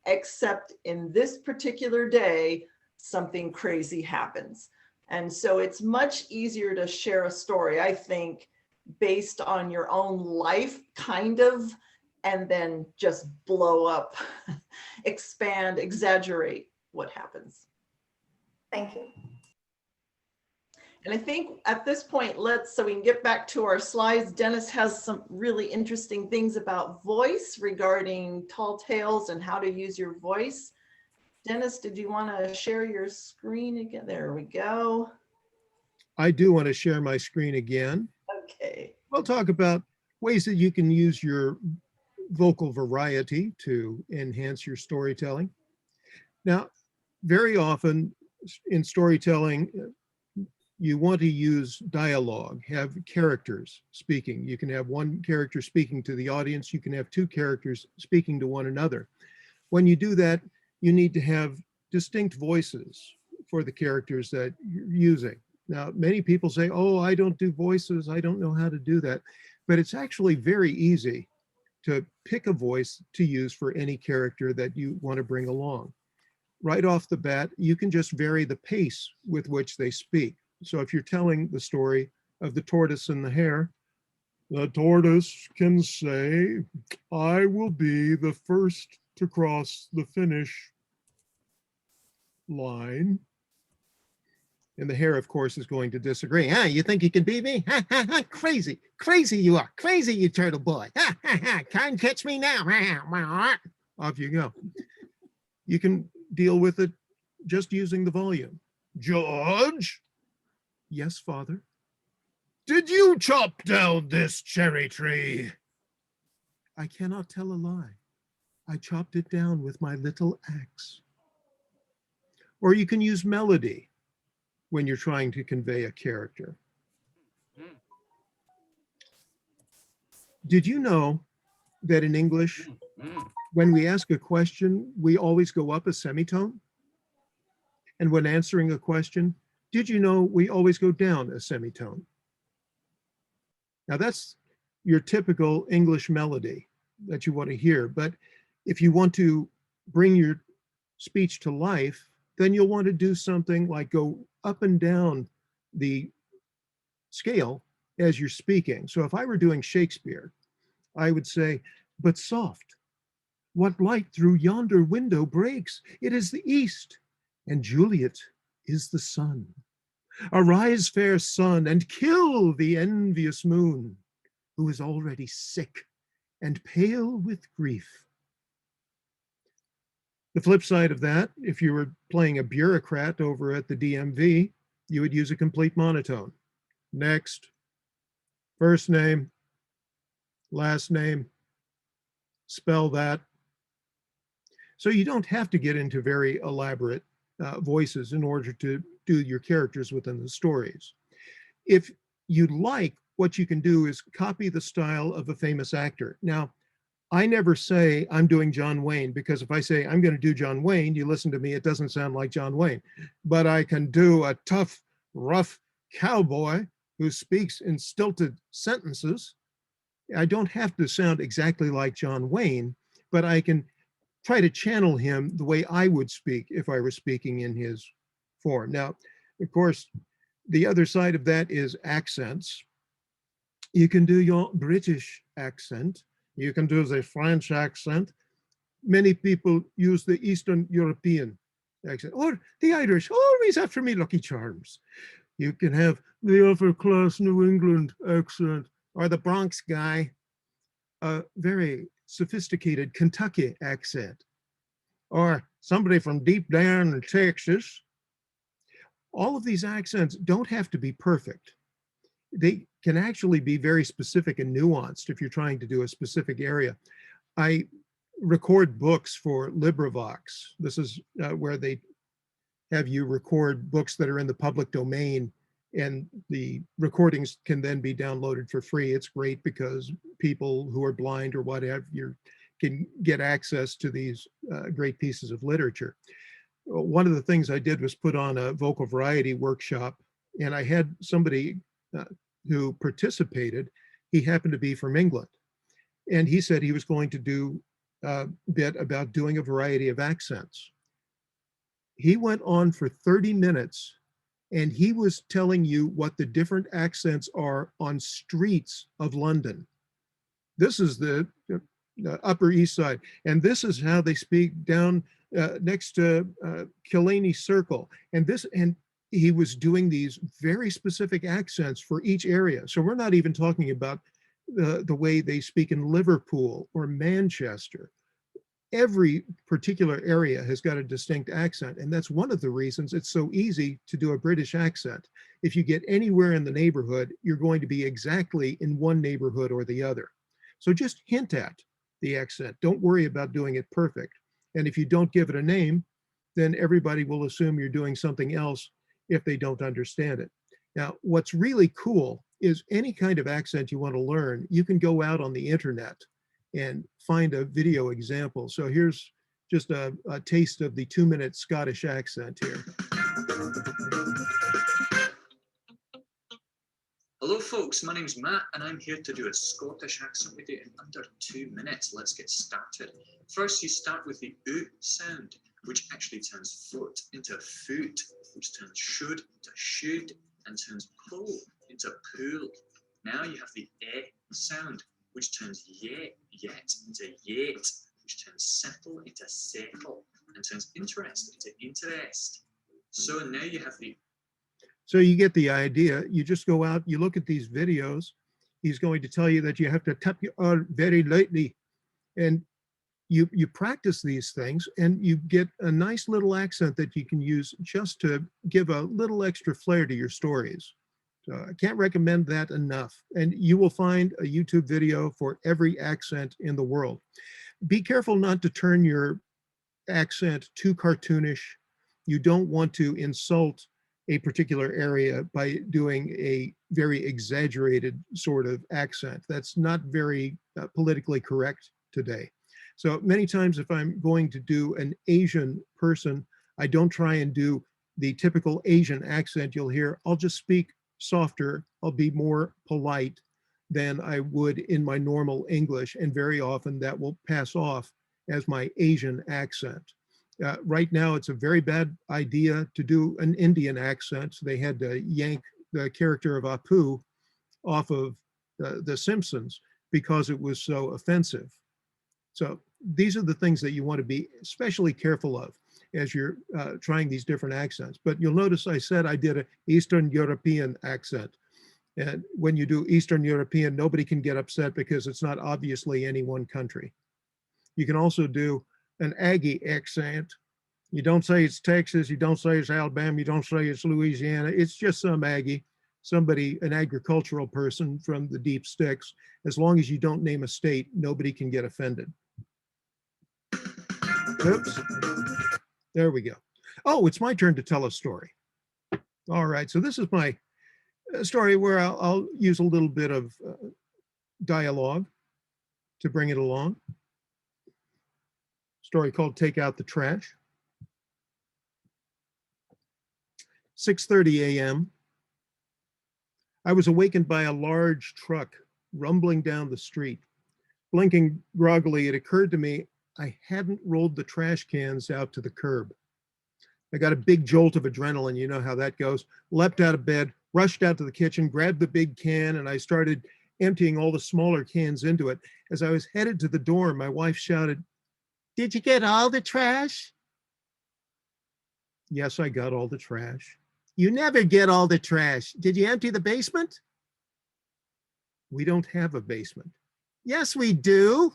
except in this particular day, something crazy happens. And so it's much easier to share a story, I think, based on your own life, kind of, and then just blow up, expand, exaggerate what happens. Thank you. And I think at this point, so we can get back to our slides, Dennis has some really interesting things about voice regarding tall tales and how to use your voice. Dennis, did you want to share your screen again? There we go. I do want to share my screen again. Okay. We'll talk about ways that you can use your vocal variety to enhance your storytelling. Now, very often in storytelling, you want to use dialogue, have characters speaking. You can have one character speaking to the audience. You can have two characters speaking to one another. When you do that, you need to have distinct voices for the characters that you're using. Now, many people say, oh, I don't do voices. I don't know how to do that. But it's actually very easy to pick a voice to use for any character that you want to bring along. Right off the bat, you can just vary the pace with which they speak. So if you're telling the story of the tortoise and the hare, the tortoise can say, I will be the first to cross the finish line. And the hare, of course, is going to disagree. You think you can beat me? Crazy, crazy you are. Crazy, you turtle boy. Can't catch me now. Off you go. You can deal with it just using the volume. George? Yes, father. Did you chop down this cherry tree? I cannot tell a lie. I chopped it down with my little axe. Or you can use melody when you're trying to convey a character. Did you know that in English, when we ask a question, we always go up a semitone? And when answering a question, did you know we always go down a semitone? Now that's your typical English melody that you want to hear. But if you want to bring your speech to life, then you'll want to do something like go up and down the scale as you're speaking. So if I were doing Shakespeare, I would say, but soft, what light through yonder window breaks? It is the east, and Juliet is the sun. Arise, fair sun, and kill the envious moon, who is already sick and pale with grief. The flip side of that, if you were playing a bureaucrat over at the DMV, you would use a complete monotone. Next, first name, last name, spell that. So you don't have to get into very elaborate voices in order to do your characters within the stories. If you like, what you can do is copy the style of a famous actor. Now, I never say I'm doing John Wayne, because if I say I'm going to do John Wayne, you listen to me, it doesn't sound like John Wayne. But I can do a tough, rough cowboy who speaks in stilted sentences. I don't have to sound exactly like John Wayne, but I can try to channel him the way I would speak if I were speaking in his form. Now, of course, the other side of that is accents. You can do your British accent. You can do the French accent. Many people use the Eastern European accent, or the Irish, always after me, Lucky Charms. You can have the upper class New England accent, or the Bronx guy, a very sophisticated Kentucky accent, or somebody from deep down in Texas. All of these accents don't have to be perfect. They can actually be very specific and nuanced if you're trying to do a specific area. I record books for LibriVox. This is where they have you record books that are in the public domain, and the recordings can then be downloaded for free. It's great because people who are blind or whatever can get access to these great pieces of literature. One of the things I did was put on a vocal variety workshop, and I had somebody who participated. He happened to be from England, and he said he was going to do a bit about doing a variety of accents. He went on for 30 minutes, and he was telling you what the different accents are on streets of London. This is the Upper East Side, and this is how they speak down next to Killaney Circle, and he was doing these very specific accents for each area. So we're not even talking about the way they speak in Liverpool or Manchester. Every particular area has got a distinct accent, and that's one of the reasons it's so easy to do a British accent. If you get anywhere in the neighborhood, you're going to be exactly in one neighborhood or the other. So just hint at the accent. Don't worry about doing it perfect. And if you don't give it a name, then everybody will assume you're doing something else if they don't understand it. Now, what's really cool is any kind of accent you want to learn, you can go out on the internet and find a video example. So here's just a taste of the 2-minute Scottish accent here. Hello folks, my name's Matt and I'm here to do a Scottish accent with you in under 2 minutes. Let's get started. First, you start with the oo sound, which actually turns foot into foot, which turns should into should, and turns pull into pool. Now you have the sound, which turns yet into yet, which turns settle into settle, and turns interest into interest. So now you have the. So you get the idea. You just go out, you look at these videos. He's going to tell you that you have to tap your R very lightly, and you practice these things, and you get a nice little accent that you can use just to give a little extra flair to your stories. So I can't recommend that enough. And you will find a YouTube video for every accent in the world. Be careful not to turn your accent too cartoonish. You don't want to insult a particular area by doing a very exaggerated sort of accent. That's not very politically correct today. So many times if I'm going to do an Asian person, I don't try and do the typical Asian accent you'll hear. I'll just speak softer. I'll be more polite than I would in my normal English, and very often that will pass off as my Asian accent. Right now, it's a very bad idea to do an Indian accent. They had to yank the character of Apu off of The Simpsons because it was so offensive. So these are the things that you want to be especially careful of as you're trying these different accents. But you'll notice I said I did an Eastern European accent. And when you do Eastern European, nobody can get upset because it's not obviously any one country. You can also do an Aggie accent. You don't say it's Texas, you don't say it's Alabama, you don't say it's Louisiana. It's just some Aggie, somebody, an agricultural person from the deep sticks. As long as you don't name a state, nobody can get offended. Oops. There we go. Oh, it's my turn to tell a story. All right, so this is my story where I'll use a little bit of dialogue to bring it along. Story called Take Out the Trash. 6:30 a.m. I was awakened by a large truck rumbling down the street. Blinking groggily, it occurred to me I hadn't rolled the trash cans out to the curb. I got a big jolt of adrenaline, you know how that goes. Leapt out of bed, rushed out to the kitchen, grabbed the big can, and I started emptying all the smaller cans into it. As I was headed to the door, my wife shouted, "Did you get all the trash?" Yes, I got all the trash. You never get all the trash. Did you empty the basement? We don't have a basement. Yes, we do.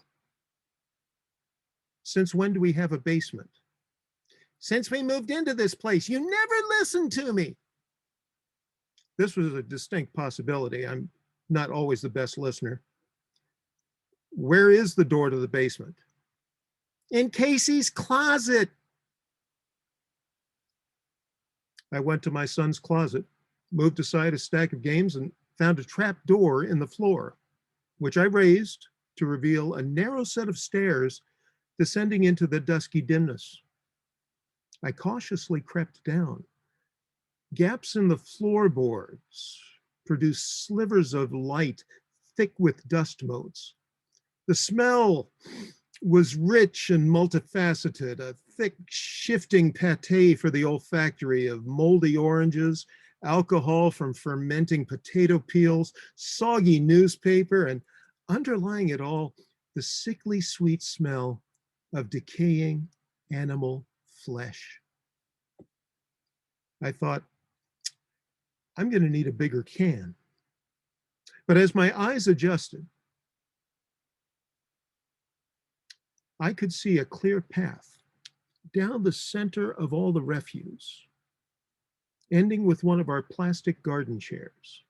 Since when do we have a basement? Since we moved into this place. You never listened to me. This was a distinct possibility. I'm not always the best listener. Where is the door to the basement? In Casey's closet. I went to my son's closet, moved aside a stack of games, and found a trap door in the floor, which I raised to reveal a narrow set of stairs descending into the dusky dimness. I cautiously crept down. Gaps in the floorboards produced slivers of light thick with dust motes. The smell was rich and multifaceted, a thick, shifting pate for the olfactory of moldy oranges, alcohol from fermenting potato peels, soggy newspaper, and underlying it all, the sickly sweet smell of decaying animal flesh. I thought, I'm going to need a bigger can. But as my eyes adjusted, I could see a clear path down the center of all the refuse, ending with one of our plastic garden chairs.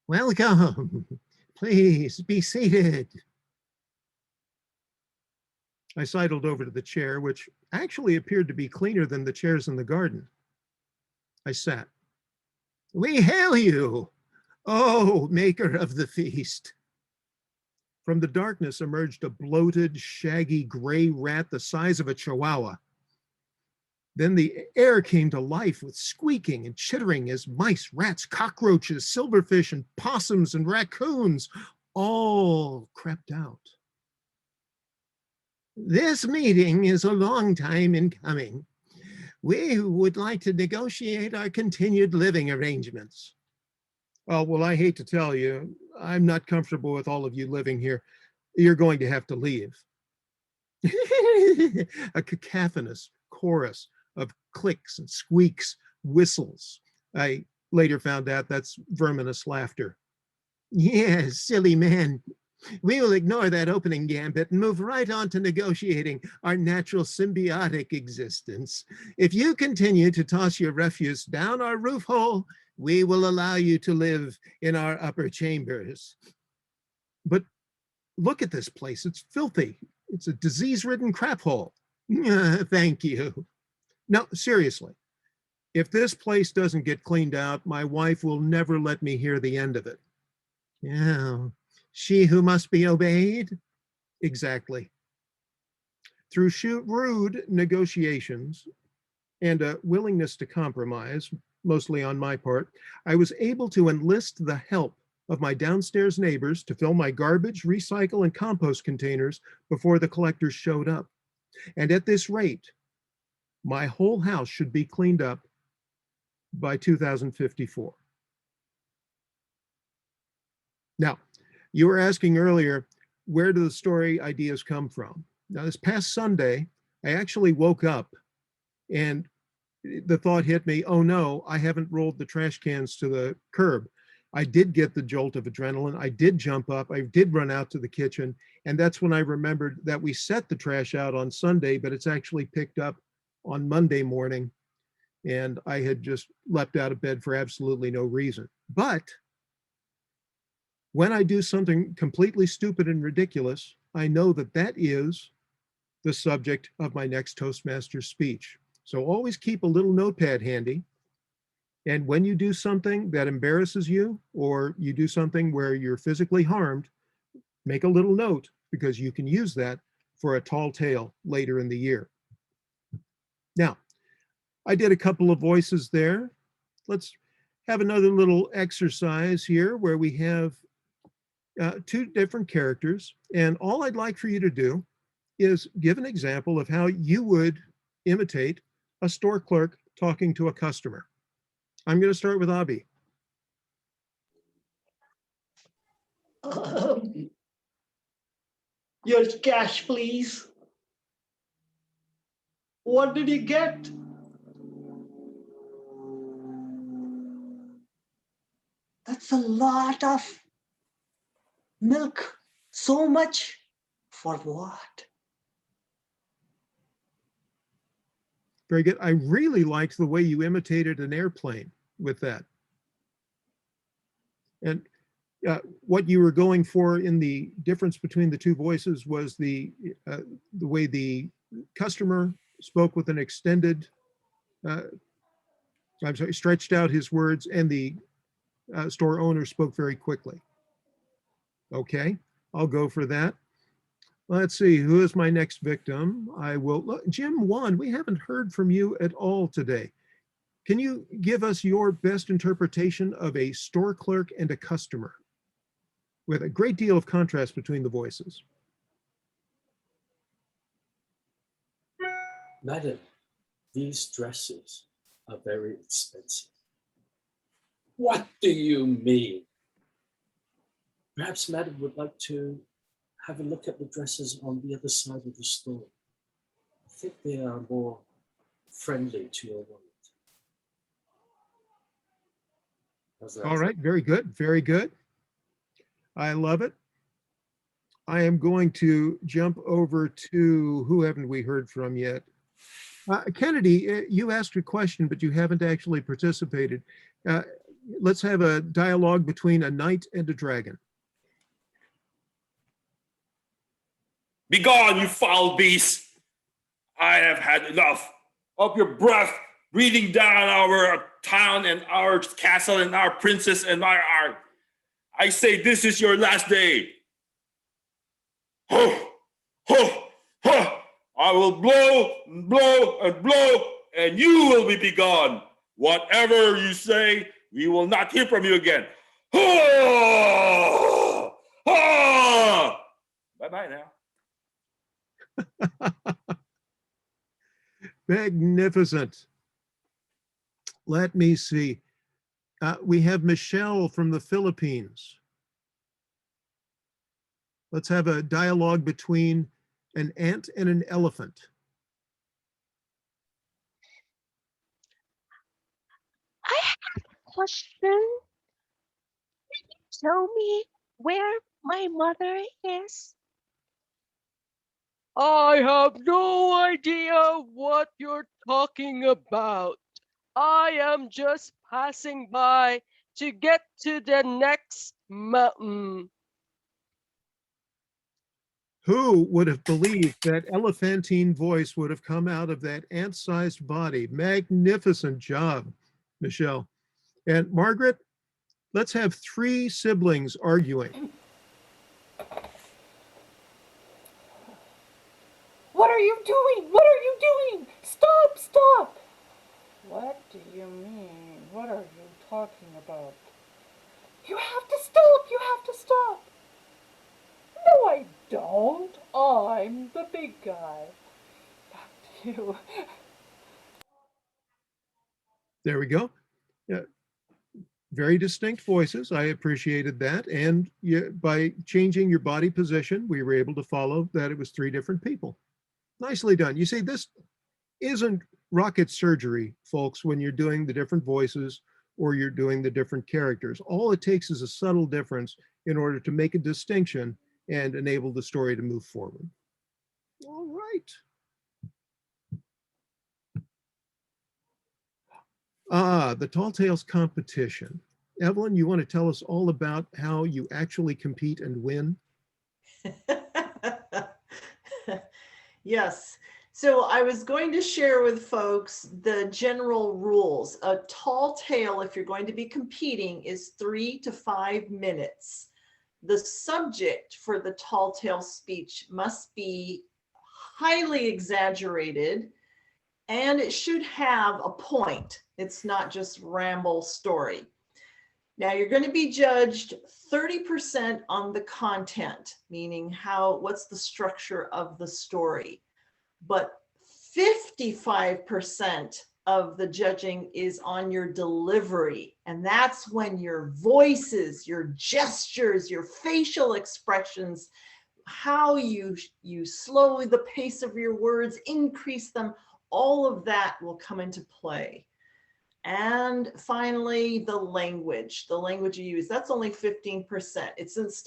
Welcome. Please be seated. I sidled over to the chair, which actually appeared to be cleaner than the chairs in the garden. I sat. We hail you, oh, maker of the feast. From the darkness emerged a bloated, shaggy gray rat the size of a chihuahua. Then the air came to life with squeaking and chittering as mice, rats, cockroaches, silverfish, and possums and raccoons all crept out. This meeting is a long time in coming. We would like to negotiate our continued living arrangements. Oh, well, I hate to tell you, I'm not comfortable with all of you living here. You're going to have to leave. A cacophonous chorus of clicks and squeaks, whistles. I later found out that's verminous laughter. Yes, silly man. We will ignore that opening gambit and move right on to negotiating our natural symbiotic existence. If you continue to toss your refuse down our roof hole, we will allow you to live in our upper chambers. But look at this place. It's filthy. It's a disease-ridden crap hole. Thank you. No, seriously. If this place doesn't get cleaned out, my wife will never let me hear the end of it. Yeah, she who must be obeyed? Exactly. Through rude negotiations and a willingness to compromise, mostly on my part, I was able to enlist the help of my downstairs neighbors to fill my garbage, recycle, and compost containers before the collectors showed up. And at this rate, my whole house should be cleaned up by 2054. Now, you were asking earlier, where do the story ideas come from? Now, this past Sunday, I actually woke up and the thought hit me, oh no, I haven't rolled the trash cans to the curb. I did get the jolt of adrenaline. I did jump up. I did run out to the kitchen. And that's when I remembered that we set the trash out on Sunday, but it's actually picked up on Monday morning. And I had just leapt out of bed for absolutely no reason. But when I do something completely stupid and ridiculous, I know that that is the subject of my next Toastmaster speech. So always keep a little notepad handy. And when you do something that embarrasses you, or you do something where you're physically harmed, make a little note, because you can use that for a tall tale later in the year. Now, I did a couple of voices there. Let's have another little exercise here where we have two different characters. And all I'd like for you to do is give an example of how you would imitate a store clerk talking to a customer. I'm going to start with Abby. Your cash, please. What did you get? That's a lot of milk. So much. For what? Very good. I really liked the way you imitated an airplane with that. And what you were going for in the difference between the two voices was the way the customer spoke with an extended, I'm sorry, stretched out his words, and the store owner spoke very quickly. Okay, I'll go for that. Let's see, who is my next victim? I will, look, Jim 1, we haven't heard from you at all today. Can you give us your best interpretation of a store clerk and a customer, with a great deal of contrast between the voices? Madam, these dresses are very expensive. What do you mean? Perhaps Madam would like to have a look at the dresses on the other side of the store. I think they are more friendly to your wallet. All right, very good, very good. I love it. I am going to jump over to, who haven't we heard from yet? Kennedy, you asked a question, but you haven't actually participated. Let's have a dialogue between a knight and a dragon. Begone, you foul beast! I have had enough of your breath breathing down our town and our castle and our princess and my art. I say this is your last day. Ho, ho, ho! I will blow and blow and blow, and you will be begone. Whatever you say, we will not hear from you again. Ho! Ho! Bye-bye now. Magnificent. Let me see. We have Michelle from the Philippines. Let's have a dialogue between an ant and an elephant. I have a question. Can you tell me where my mother is? I have no idea what you're talking about. I am just passing by to get to the next mountain. Who would have believed that elephantine voice would have come out of that ant-sized body? Magnificent job, Michelle. And Margaret, let's have 3 siblings arguing. What are you doing? What are you doing? Stop, stop. What do you mean? What are you talking about? You have to stop. You have to stop. No, I don't. I'm the big guy. Back to you. There we go. Yeah. Very distinct voices. I appreciated that. And by changing your body position, we were able to follow that it was 3 different people. Nicely done. You see, this isn't rocket surgery, folks, when you're doing the different voices or you're doing the different characters. All it takes is a subtle difference in order to make a distinction and enable the story to move forward. All right. The Tall Tales competition. Evelyn, you want to tell us all about how you actually compete and win? Yes. So I was going to share with folks the general rules. A tall tale, if you're going to be competing, is 3 to 5 minutes. The subject for the tall tale speech must be highly exaggerated, and it should have a point. It's not just ramble story. Now you're going to be judged 30% on the content, meaning what's the structure of the story. But 55% of the judging is on your delivery. And that's when your voices, your gestures, your facial expressions, how you slow the pace of your words, increase them, all of that will come into play. And finally, the language you use, that's only 15%. It's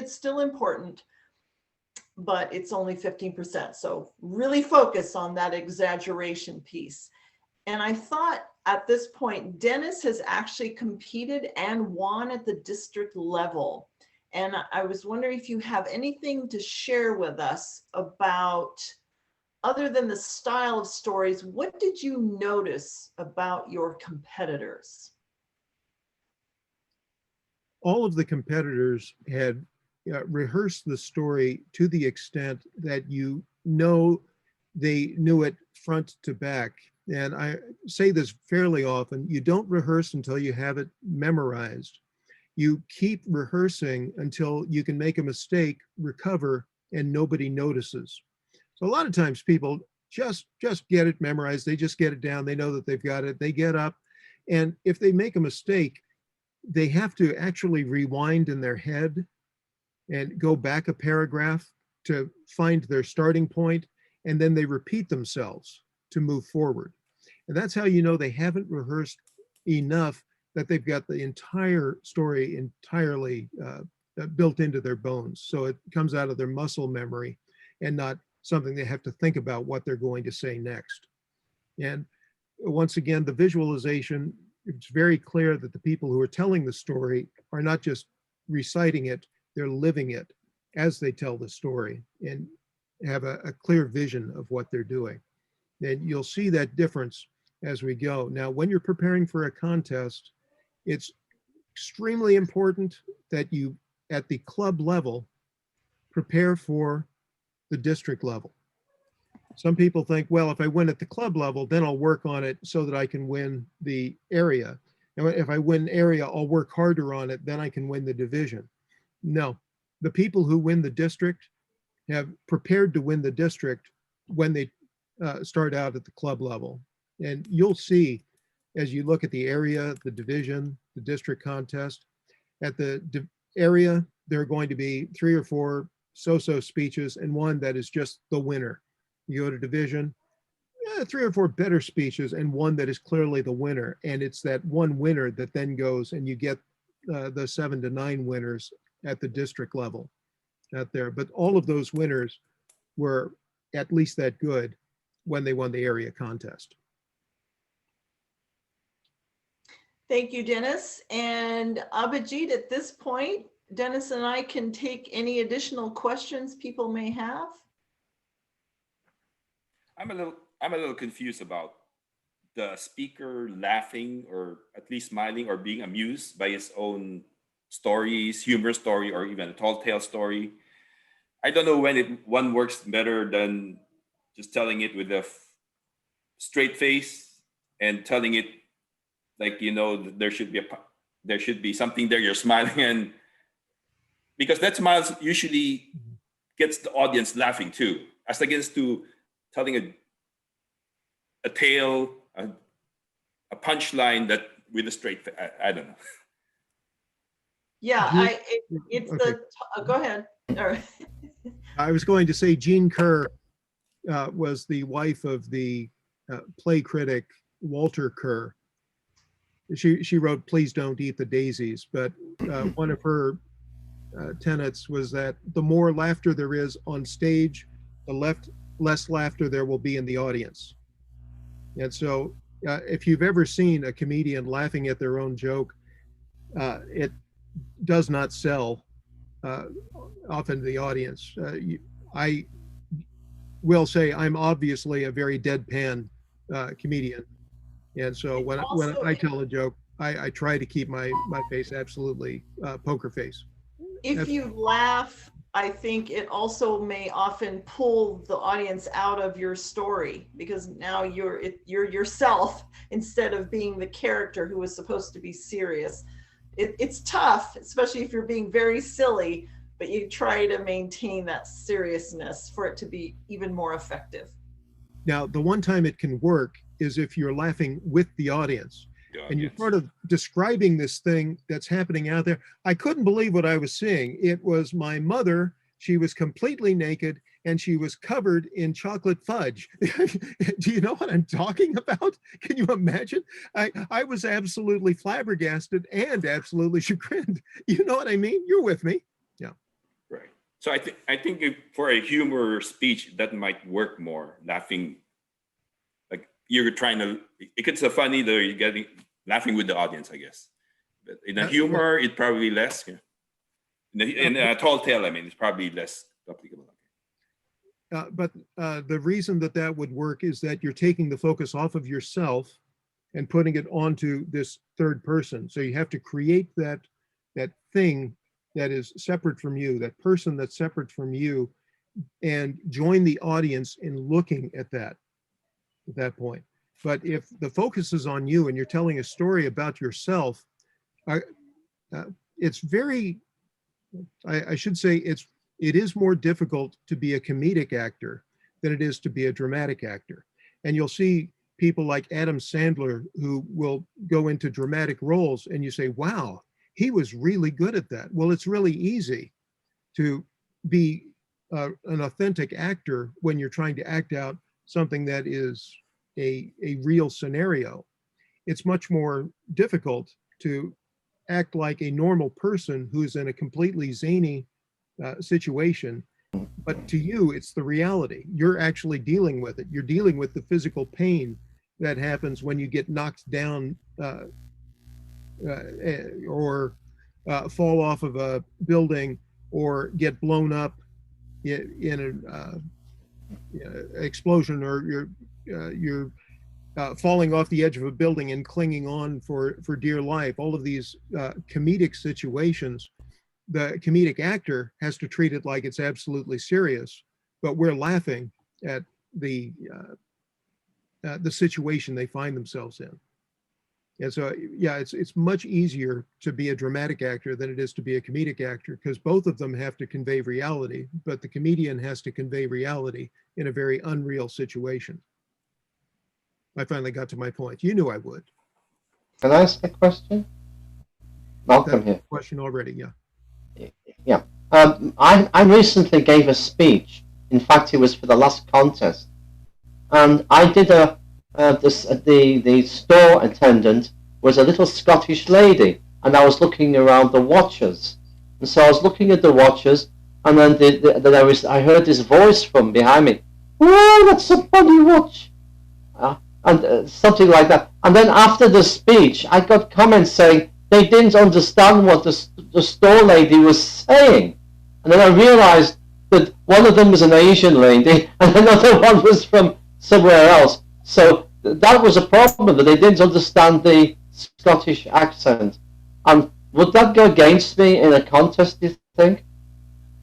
still important, but it's only 15%. So really focus on that exaggeration piece. And I thought at this point, Dennis has actually competed and won at the district level. And I was wondering if you have anything to share with us about, other than the style of stories, what did you notice about your competitors? All of the competitors had rehearsed the story to the extent that they knew it front to back. And I say this fairly often, you don't rehearse until you have it memorized. You keep rehearsing until you can make a mistake, recover, and nobody notices. So a lot of times people just get it memorized. They just get it down. They know that they've got it. They get up. And if they make a mistake, they have to actually rewind in their head and go back a paragraph to find their starting point. And then they repeat themselves to move forward. And that's how you know they haven't rehearsed enough, that they've got the entire story entirely built into their bones. So it comes out of their muscle memory and not something they have to think about what they're going to say next. And once again, the visualization, it's very clear that the people who are telling the story are not just reciting it, they're living it as they tell the story and have a clear vision of what they're doing. And you'll see that difference as we go. Now, when you're preparing for a contest, it's extremely important that you, at the club level, prepare for the district level. Some people think, well, if I win at the club level, then I'll work on it so that I can win the area. And if I win area, I'll work harder on it, then I can win the division. No, the people who win the district have prepared to win the district when they start out at the club level. And you'll see, as you look at the area, the division, the district contest, at the area, there are going to be 3 or 4 so-so speeches and one that is just the winner. You go to division, 3 or 4 better speeches and one that is clearly the winner. And it's that one winner that then goes and you get the 7 to 9 winners at the district level out there. But all of those winners were at least that good when they won the area contest. Thank you, Dennis. And Abhijit, at this point, Dennis and I can take any additional questions people may have. I'm a little confused about the speaker laughing or at least smiling or being amused by his own stories, humor story, or even a tall tale story. I don't know when one works better than just telling it with a straight face and telling it like, you know, there should be something there. You're smiling, and because that smile usually gets the audience laughing too, as against to telling a tale, a punchline that with a straight face. I don't know. Yeah, go ahead. All right. I was going to say Jean Kerr was the wife of the play critic Walter Kerr. She wrote Please Don't Eat the Daisies, but one of her tenets was that the more laughter there is on stage, the less laughter there will be in the audience. And so if you've ever seen a comedian laughing at their own joke, it does not sell often to the audience. will say I'm obviously a very deadpan comedian. And so when I tell a joke, I try to keep my face absolutely poker face. If you laugh, I think it also may often pull the audience out of your story, because now you're yourself instead of being the character who was supposed to be serious. It's tough, especially if you're being very silly, but you try to maintain that seriousness for it to be even more effective. Now, the one time it can work is if you're laughing with the audience. And you're sort of describing this thing that's happening out there. I couldn't believe what I was seeing. It was my mother. She was completely naked and she was covered in chocolate fudge. Do you know what I'm talking about? Can you imagine? I was absolutely flabbergasted and absolutely chagrined. You know what I mean? You're with me. Yeah. Right. So I think for a humor speech, that might work more. Laughing, like you're trying to, it gets so funny that you're getting laughing with the audience, I guess. But in a humor, it probably less. Yeah. In a tall tale, I mean, it's probably less applicable. But the reason that would work is that you're taking the focus off of yourself and putting it onto this third person. So you have to create that thing that is separate from you, that person that's separate from you, and join the audience in looking at that point. But if the focus is on you and you're telling a story about yourself, it's very, I should say it is more difficult to be a comedic actor than it is to be a dramatic actor. And you'll see people like Adam Sandler who will go into dramatic roles and you say, wow, he was really good at that. Well, it's really easy to be an authentic actor when you're trying to act out something that is a real scenario. It's much more difficult to act like a normal person who's in a completely zany situation, but to you, it's the reality. You're actually dealing with it. You're dealing with the physical pain that happens when you get knocked down or fall off of a building or get blown up in an explosion, or you're falling off the edge of a building and clinging on for dear life. All of these comedic situations, the comedic actor has to treat it like it's absolutely serious, but we're laughing at the situation they find themselves in. And so, yeah, it's much easier to be a dramatic actor than it is to be a comedic actor, because both of them have to convey reality, but the comedian has to convey reality in a very unreal situation. I finally got to my point. You knew I would. Can I ask a question? Malcolm here. Question already, yeah. Yeah. I recently gave a speech. In fact, it was for the last contest. And I did the store attendant was a little Scottish lady, and I was looking around the watches. And so I was looking at the watches, and then I heard this voice from behind me. Oh, that's a funny watch. And something like that. And then after the speech, I got comments saying they didn't understand what the store lady was saying. And then I realized that one of them was an Asian lady and another one was from somewhere else. So that was a problem, that they didn't understand the Scottish accent. And would that go against me in a contest, do you think?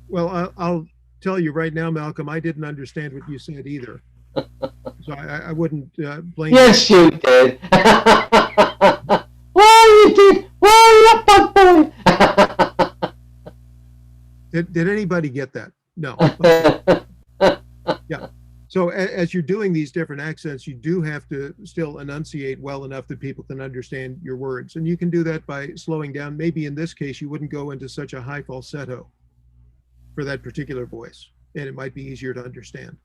Well, I'll tell you right now, Malcolm, I didn't understand what you said either. So I wouldn't blame yes, you did. Why you did? Why you bad boy? Did anybody get that? No. Yeah. So as you're doing these different accents, you do have to still enunciate well enough that people can understand your words. And you can do that by slowing down. Maybe in this case, you wouldn't go into such a high falsetto for that particular voice, and it might be easier to understand.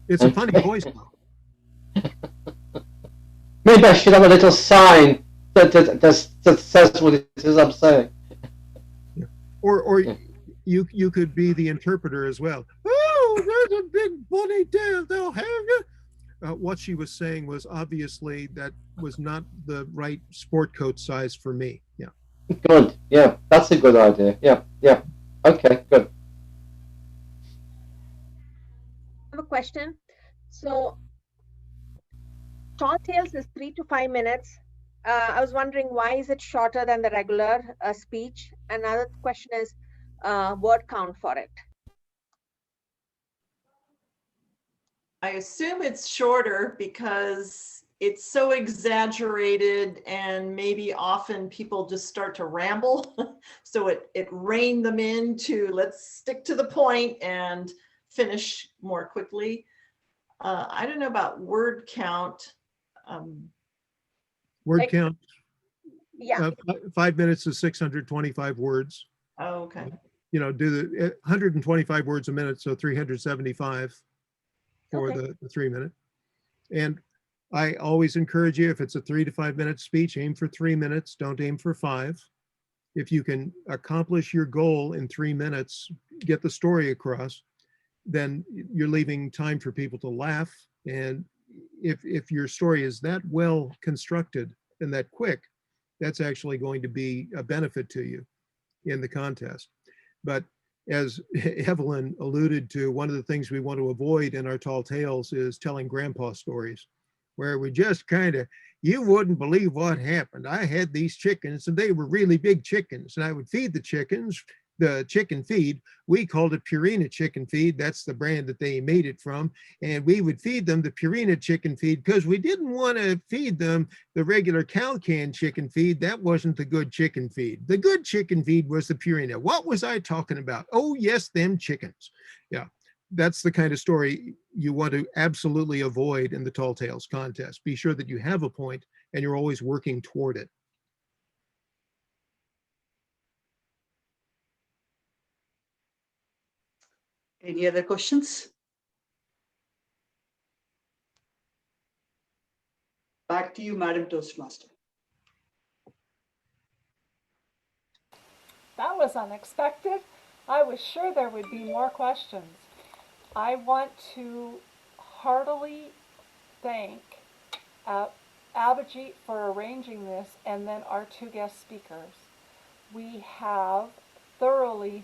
It's a funny voice, though. Maybe I should have a little sign that says what it is I'm saying. Yeah. Or yeah. You could be the interpreter as well. Oh, there's a big bunny tail, they'll have you. What she was saying was obviously that was not the right sport coat size for me. Yeah. Good. Yeah, that's a good idea. Yeah. Okay, good. question. So Tall Tales is 3 to 5 minutes. I was wondering, why is it shorter than the regular speech? Another question is word count for it. I assume it's shorter because it's so exaggerated, and maybe often people just start to ramble. So it reined them in to, let's stick to the point and finish more quickly. I don't know about word count. Word count. Yeah. 5 minutes is 625 words. Oh, okay. You know, do the 125 words a minute, so 375 for Okay. the 3 minute. And I always encourage you, if it's a 3 to 5 minute speech, aim for 3 minutes, don't aim for 5. If you can accomplish your goal in 3 minutes, get the story across, then you're leaving time for people to laugh. And if your story is that well constructed and that quick, that's actually going to be a benefit to you in the contest. But as Evelyn alluded to, one of the things we want to avoid in our tall tales is telling grandpa stories, where we just kind of, you wouldn't believe what happened. I had these chickens and they were really big chickens, and I would feed the chickens the chicken feed. We called it Purina chicken feed. That's the brand that they made it from. And we would feed them the Purina chicken feed because we didn't want to feed them the regular cow can chicken feed. That wasn't the good chicken feed. The good chicken feed was the Purina. What was I talking about? Oh, yes, them chickens. Yeah, that's the kind of story you want to absolutely avoid in the Tall Tales contest. Be sure that you have a point and you're always working toward it. Any other questions? Back to you, Madam Toastmaster. That was unexpected. I was sure there would be more questions. I want to heartily thank Abhijit for arranging this, and then our two guest speakers. We have thoroughly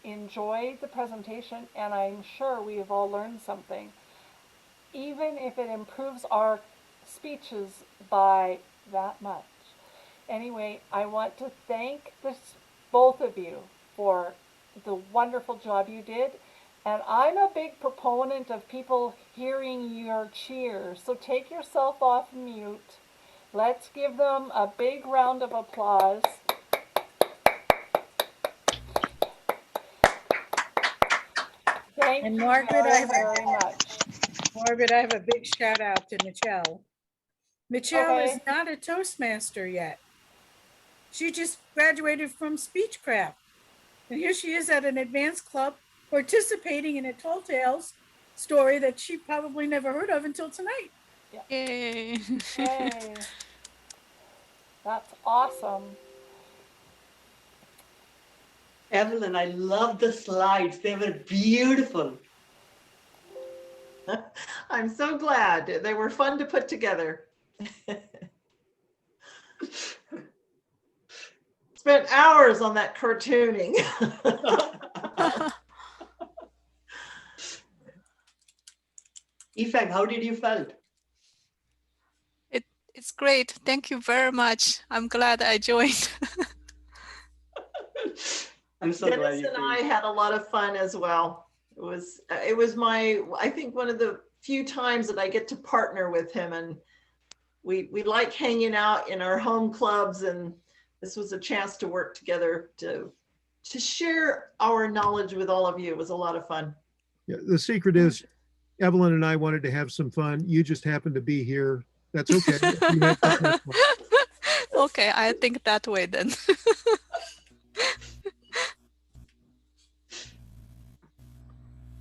enjoyed the presentation, and I'm sure we have all learned something, even if it improves our speeches by that much. Anyway, I want to thank both of you for the wonderful job you did. And I'm a big proponent of people hearing your cheers. So take yourself off mute. Let's give them a big round of applause. Thank And you Margaret, very much. Margaret, I have a big shout out to Michelle. Michelle is Okay. not a Toastmaster yet. She just graduated from Speechcraft. And here she is at an advanced club participating in a Tall Tales story that she probably never heard of until tonight. Yeah. Yay. Yay. That's awesome. Evelyn, I love the slides. They were beautiful. I'm so glad. They were fun to put together. Spent hours on that cartooning. Ifang, how did you felt? It's great. Thank you very much. I'm glad I joined. I'm so glad Dennis you and came. I had a lot of fun as well. It was my, I think, one of the few times that I get to partner with him, and we like hanging out in our home clubs, and this was a chance to work together to share our knowledge with all of you. It was a lot of fun. Yeah, the secret is Evelyn and I wanted to have some fun. You just happened to be here. That's okay. You had just much fun. Okay, I think that way then.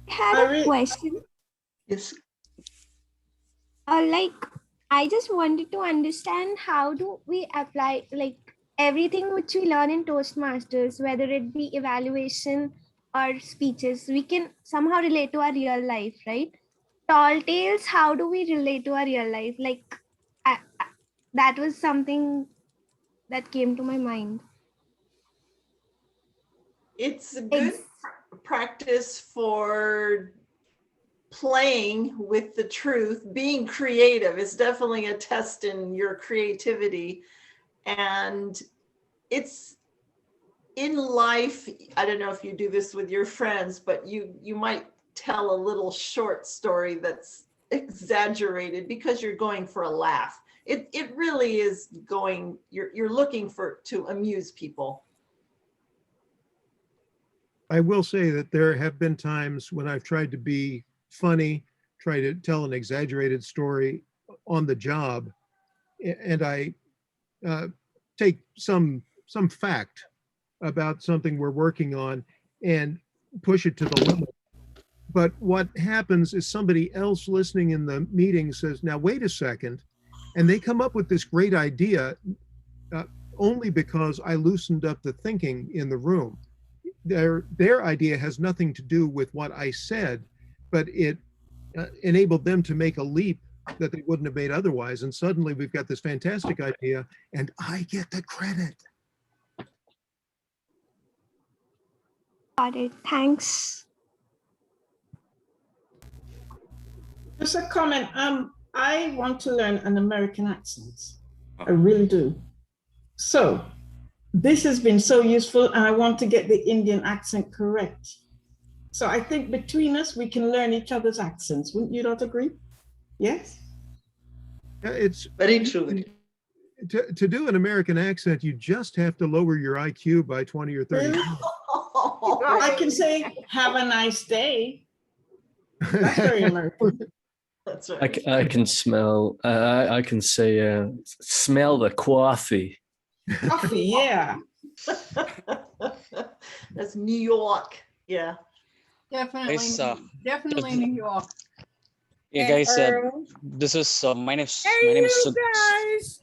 I had a question. Yes. I just wanted to understand, how do we apply everything which we learn in Toastmasters, whether it be evaluation or speeches, we can somehow relate to our real life, right? Tall Tales, how do we relate to our real life? That was something that came to my mind. It's a good practice for playing with the truth, being creative is definitely a test in your creativity. And it's in life, I don't know if you do this with your friends, but you might tell a little short story that's exaggerated because you're going for a laugh. It really is going, you're looking to amuse people. I will say that there have been times when I've tried to be funny, try to tell an exaggerated story on the job, and I take some fact about something we're working on and push it to the limit. But what happens is somebody else listening in the meeting says, now wait a second, and they come up with this great idea only because I loosened up the thinking in the room. Their idea has nothing to do with what I said, but it enabled them to make a leap that they wouldn't have made otherwise. And suddenly we've got this fantastic idea and I get the credit. Got it. Thanks. Just a comment. I want to learn an American accent. I really do. So this has been so useful, and I want to get the Indian accent correct. So I think between us, we can learn each other's accents. Wouldn't you not agree? Yes? Yeah, it's very true. To do an American accent, you just have to lower your IQ by 20 or 30. Really? I can say, have a nice day. That's very American. That's right. I can smell, I can say, smell the coffee. Coffee, yeah. That's New York. Yeah. Definitely, Guys, definitely New York. Yeah, guys, this is my name is guys.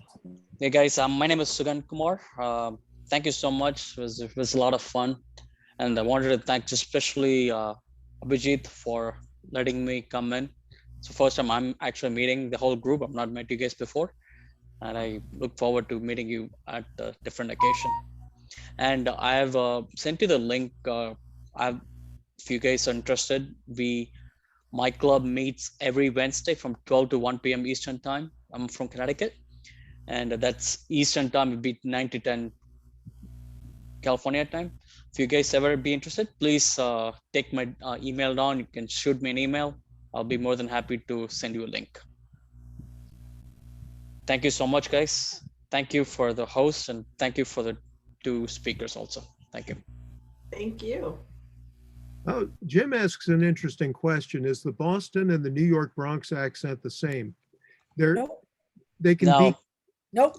Yeah, guys, my name is Sugan Kumar. Thank you so much. It was a lot of fun, and I wanted to thank especially Abhijit for letting me come in. So first time I'm actually meeting the whole group. I've not met you guys before, and I look forward to meeting you at a different occasion. And I have sent you the link. If you guys are interested, my club meets every Wednesday from 12 to 1 p.m. Eastern time. I'm from Connecticut, and that's Eastern time would be 9 to 10 California time. If you guys ever be interested, please take my email down. You can shoot me an email. I'll be more than happy to send you a link. Thank you so much, guys. Thank you for the host, and thank you for the two speakers also. Thank you. Thank you. Oh, Jim asks an interesting question. Is the Boston and the New York Bronx accent the same? They can be. Nope.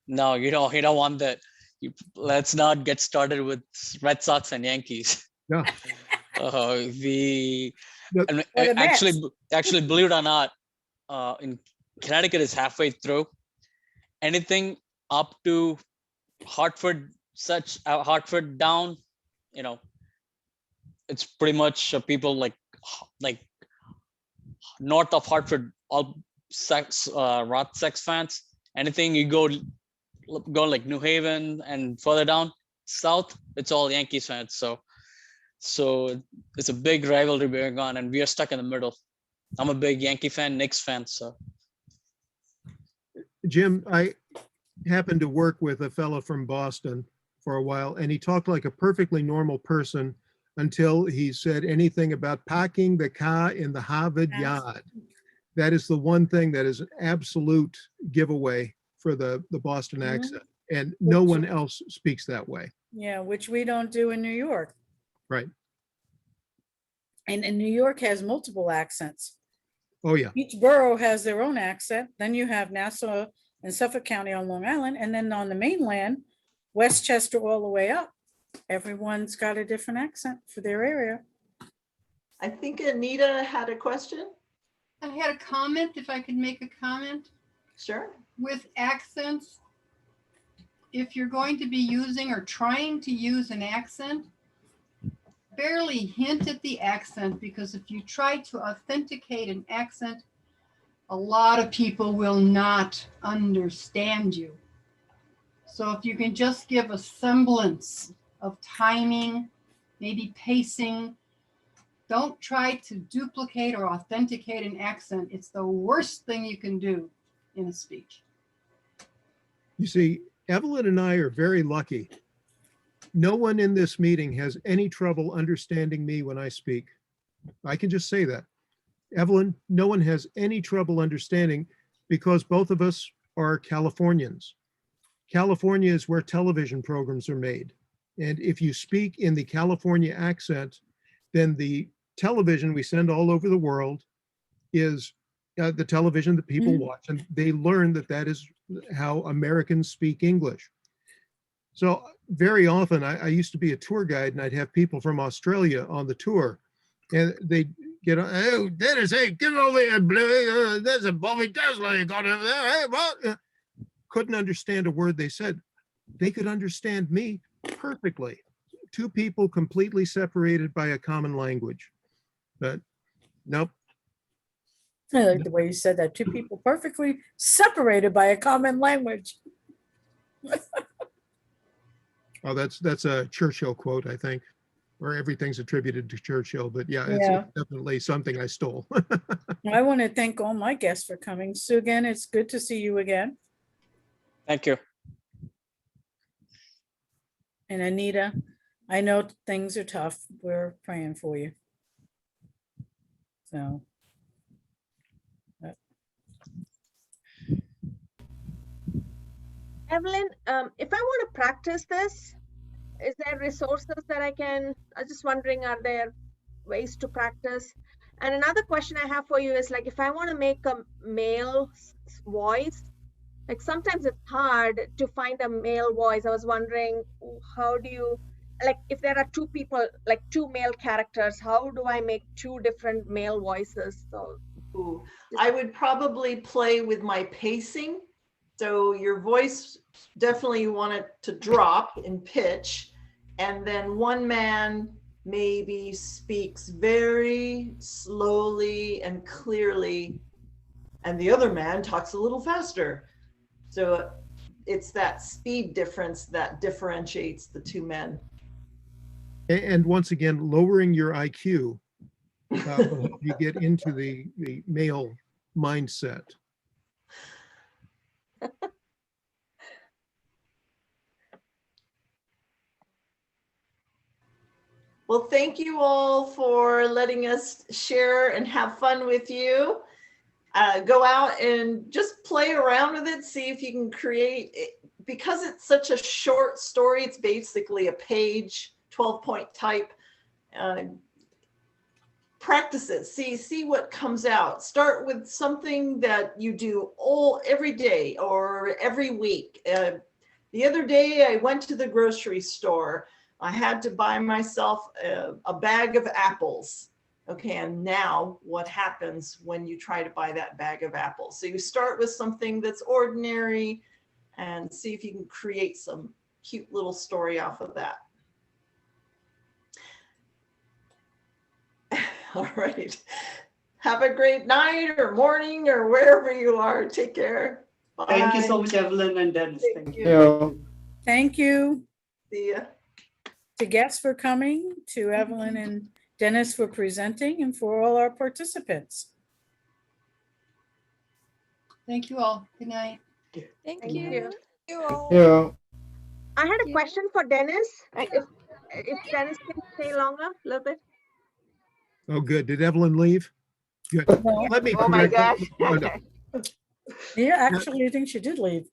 No, you don't want that. Let's not get started with Red Sox and Yankees. No. Actually, believe it or not, in Connecticut is halfway through. Anything up to Hartford down, it's pretty much people like north of Hartford, all Red Sox fans. Anything you go like New Haven and further down south, it's all Yankees fans. So it's a big rivalry going on, and we are stuck in the middle. I'm a big Yankee fan, Knicks fan. So, Jim, I happened to work with a fellow from Boston for a while, and he talked like a perfectly normal person until he said anything about parking the car in the Harvard yard. That is the one thing that is an absolute giveaway for the Boston accent, and no one else speaks that way. Yeah, which we don't do in New York. Right. And New York has multiple accents. Oh, yeah. Each borough has their own accent. Then you have Nassau and Suffolk County on Long Island. And then on the mainland, Westchester all the way up, everyone's got a different accent for their area. I think Anita had a question. I had a comment, if I could make a comment. Sure. With accents, if you're going to be using or trying to use an accent, barely hint at the accent, because if you try to authenticate an accent, a lot of people will not understand you. So if you can just give a semblance of timing, maybe pacing, Don't try to duplicate or authenticate an accent. It's the worst thing you can do in a speech. You see, Evelyn and I are very lucky. No one in this meeting has any trouble understanding me when I speak. I can just say that. Evelyn, no one has any trouble understanding because both of us are Californians. California is where television programs are made. And if you speak in the California accent, then the television we send all over the world is the television that people watch, and they learn that that is how Americans speak English. So very often, I used to be a tour guide, and I'd have people from Australia on the tour, and they'd get on, oh, Dennis, hey, get over here, Blue. There's a Bobby Tesla you got over there. Hey, what? Couldn't understand a word they said. They could understand me perfectly. Two people completely separated by a common language. But nope. I like the way you said that. Two people perfectly separated by a common language. Oh, that's a Churchill quote, I think, or everything's attributed to Churchill. But yeah, it's definitely something I stole. I want to thank all my guests for coming. Sue, again, it's good to see you again. Thank you. And Anita, I know things are tough. We're praying for you. So. Evelyn, if I want to practice this, is there resources that I was just wondering, are there ways to practice? And another question I have for you is, like, if I want to make a male voice, like sometimes it's hard to find a male voice. I was wondering, how do you, like, if there are two people, like two male characters, how do I make two different male voices? So I would probably play with my pacing. So your voice, definitely you want it to drop in pitch. And then one man maybe speaks very slowly and clearly, and the other man talks a little faster. So it's that speed difference that differentiates the two men. And once again, lowering your IQ will help you get into the male mindset. Well, thank you all for letting us share and have fun with you. Go out and just play around with it, see if you can create it. Because it's such a short story, it's basically a page, 12-point type. Practice it, see what comes out. Start with something that you do every day or every week. The other day I went to the grocery store. I had to buy myself a bag of apples. Okay, and now what happens when you try to buy that bag of apples? So you start with something that's ordinary and see if you can create some cute little story off of that. All right. Have a great night or morning or wherever you are. Take care. Bye. Thank you so much, Evelyn and Dennis. Thank you. Thank you. See ya. To guests for coming, to Evelyn and Dennis for presenting, and for all our participants. Thank you all. Good night. Thank you. Yeah. I had a question for Dennis. If Dennis can stay longer, a little bit. Oh, good. Did Evelyn leave? Good. No. Let me Oh my correct. gosh. Oh, no. Yeah, actually, I think she did leave.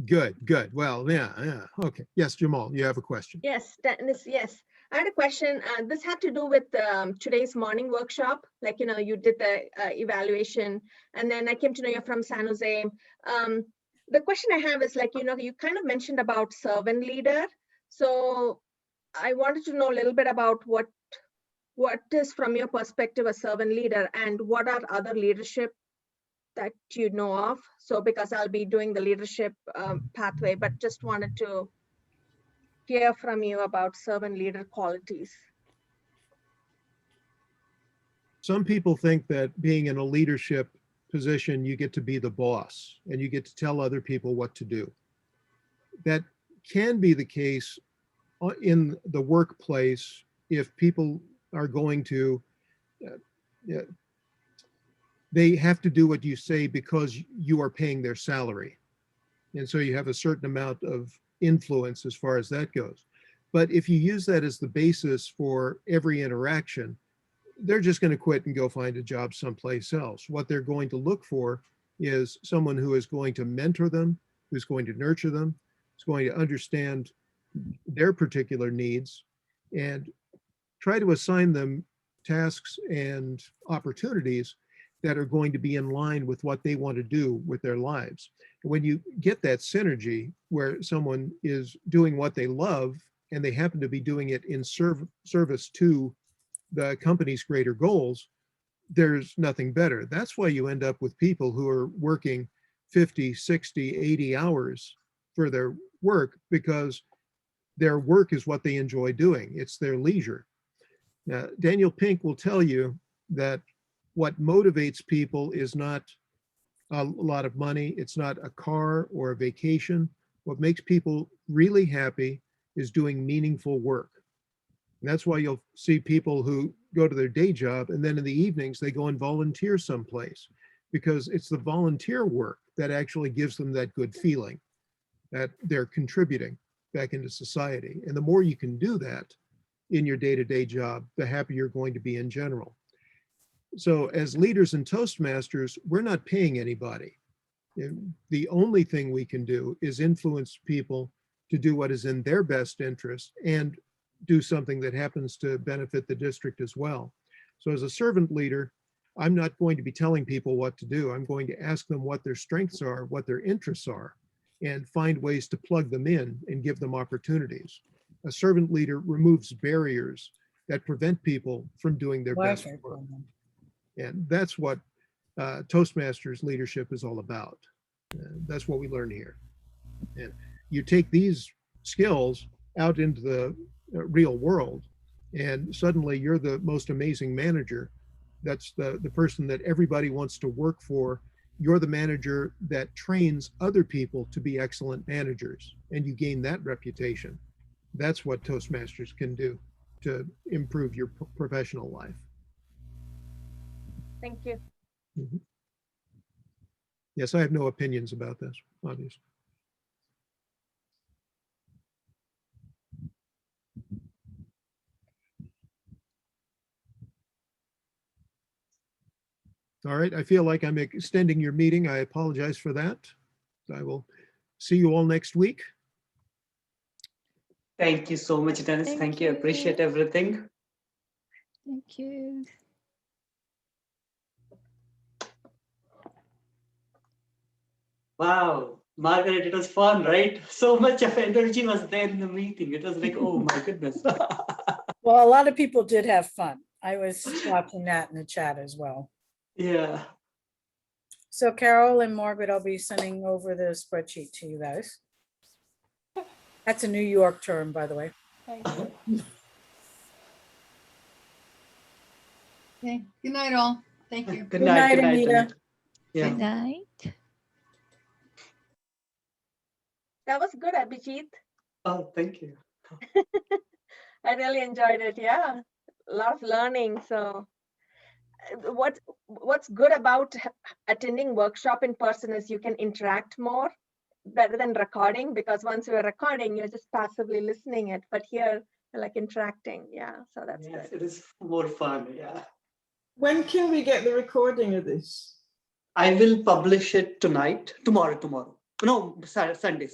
Good, good. Well, yeah. Okay. Yes, Jamal, you have a question. Yes, Dennis, yes. I had a question. This had to do with today's morning workshop. Like, you did the evaluation, and then I came to know you're from San Jose. The question I have is, like, you kind of mentioned about servant leader. So I wanted to know a little bit about what is, from your perspective, a servant leader, and what are other leadership that you know of. So because I'll be doing the leadership pathway, but just wanted to hear from you about servant leader qualities. Some people think that being in a leadership position, you get to be the boss and you get to tell other people what to do. That can be the case in the workplace if people are going to yeah, they have to do what you say because you are paying their salary. And so you have a certain amount of influence as far as that goes. But if you use that as the basis for every interaction, they're just going to quit and go find a job someplace else. What they're going to look for is someone who is going to mentor them, who's going to nurture them, who's going to understand their particular needs and try to assign them tasks and opportunities that are going to be in line with what they want to do with their lives. When you get that synergy where someone is doing what they love and they happen to be doing it in service to the company's greater goals, there's nothing better. That's why you end up with people who are working 50, 60, 80 hours for their work, because their work is what they enjoy doing. It's their leisure. Now, Daniel Pink will tell you that what motivates people is not a lot of money. It's not a car or a vacation. What makes people really happy is doing meaningful work. And that's why you'll see people who go to their day job and then in the evenings they go and volunteer someplace, because it's the volunteer work that actually gives them that good feeling that they're contributing back into society. And the more you can do that in your day-to-day job, the happier you're going to be in general. So as leaders and Toastmasters, we're not paying anybody. The only thing we can do is influence people to do what is in their best interest and do something that happens to benefit the district as well. So as a servant leader, I'm not going to be telling people what to do. I'm going to ask them what their strengths are, what their interests are, and find ways to plug them in and give them opportunities. A servant leader removes barriers that prevent people from doing their best work. And that's what Toastmasters leadership is all about. That's what we learn here. And you take these skills out into the real world, and suddenly you're the most amazing manager. That's the person that everybody wants to work for. You're the manager that trains other people to be excellent managers, and you gain that reputation. That's what Toastmasters can do to improve your professional life. Thank you. Mm-hmm. Yes, I have no opinions about this, obviously. All right, I feel like I'm extending your meeting. I apologize for that. I will see you all next week. Thank you so much, Dennis. Thank you. Appreciate everything. Thank you. Wow, Margaret, it was fun, right? So much of energy was there in the meeting. It was like, oh my goodness. Well, a lot of people did have fun. I was watching that in the chat as well. Yeah. So Carol and Margaret, I'll be sending over the spreadsheet to you guys. That's a New York term, by the way. Thank you. Okay. Good night, all. Thank you. Good night, Anita. Yeah. Good night. That was good, Abhijit. Oh, thank you. I really enjoyed it. Yeah, a lot of learning. So what's good about attending workshop in person is you can interact more better than recording, because once you're recording, you're just passively listening it. But here, you're like interacting. Yeah, so that's Yes, good. it is more fun. Yeah. When can we get the recording of this? I will publish it tomorrow. No, Sunday.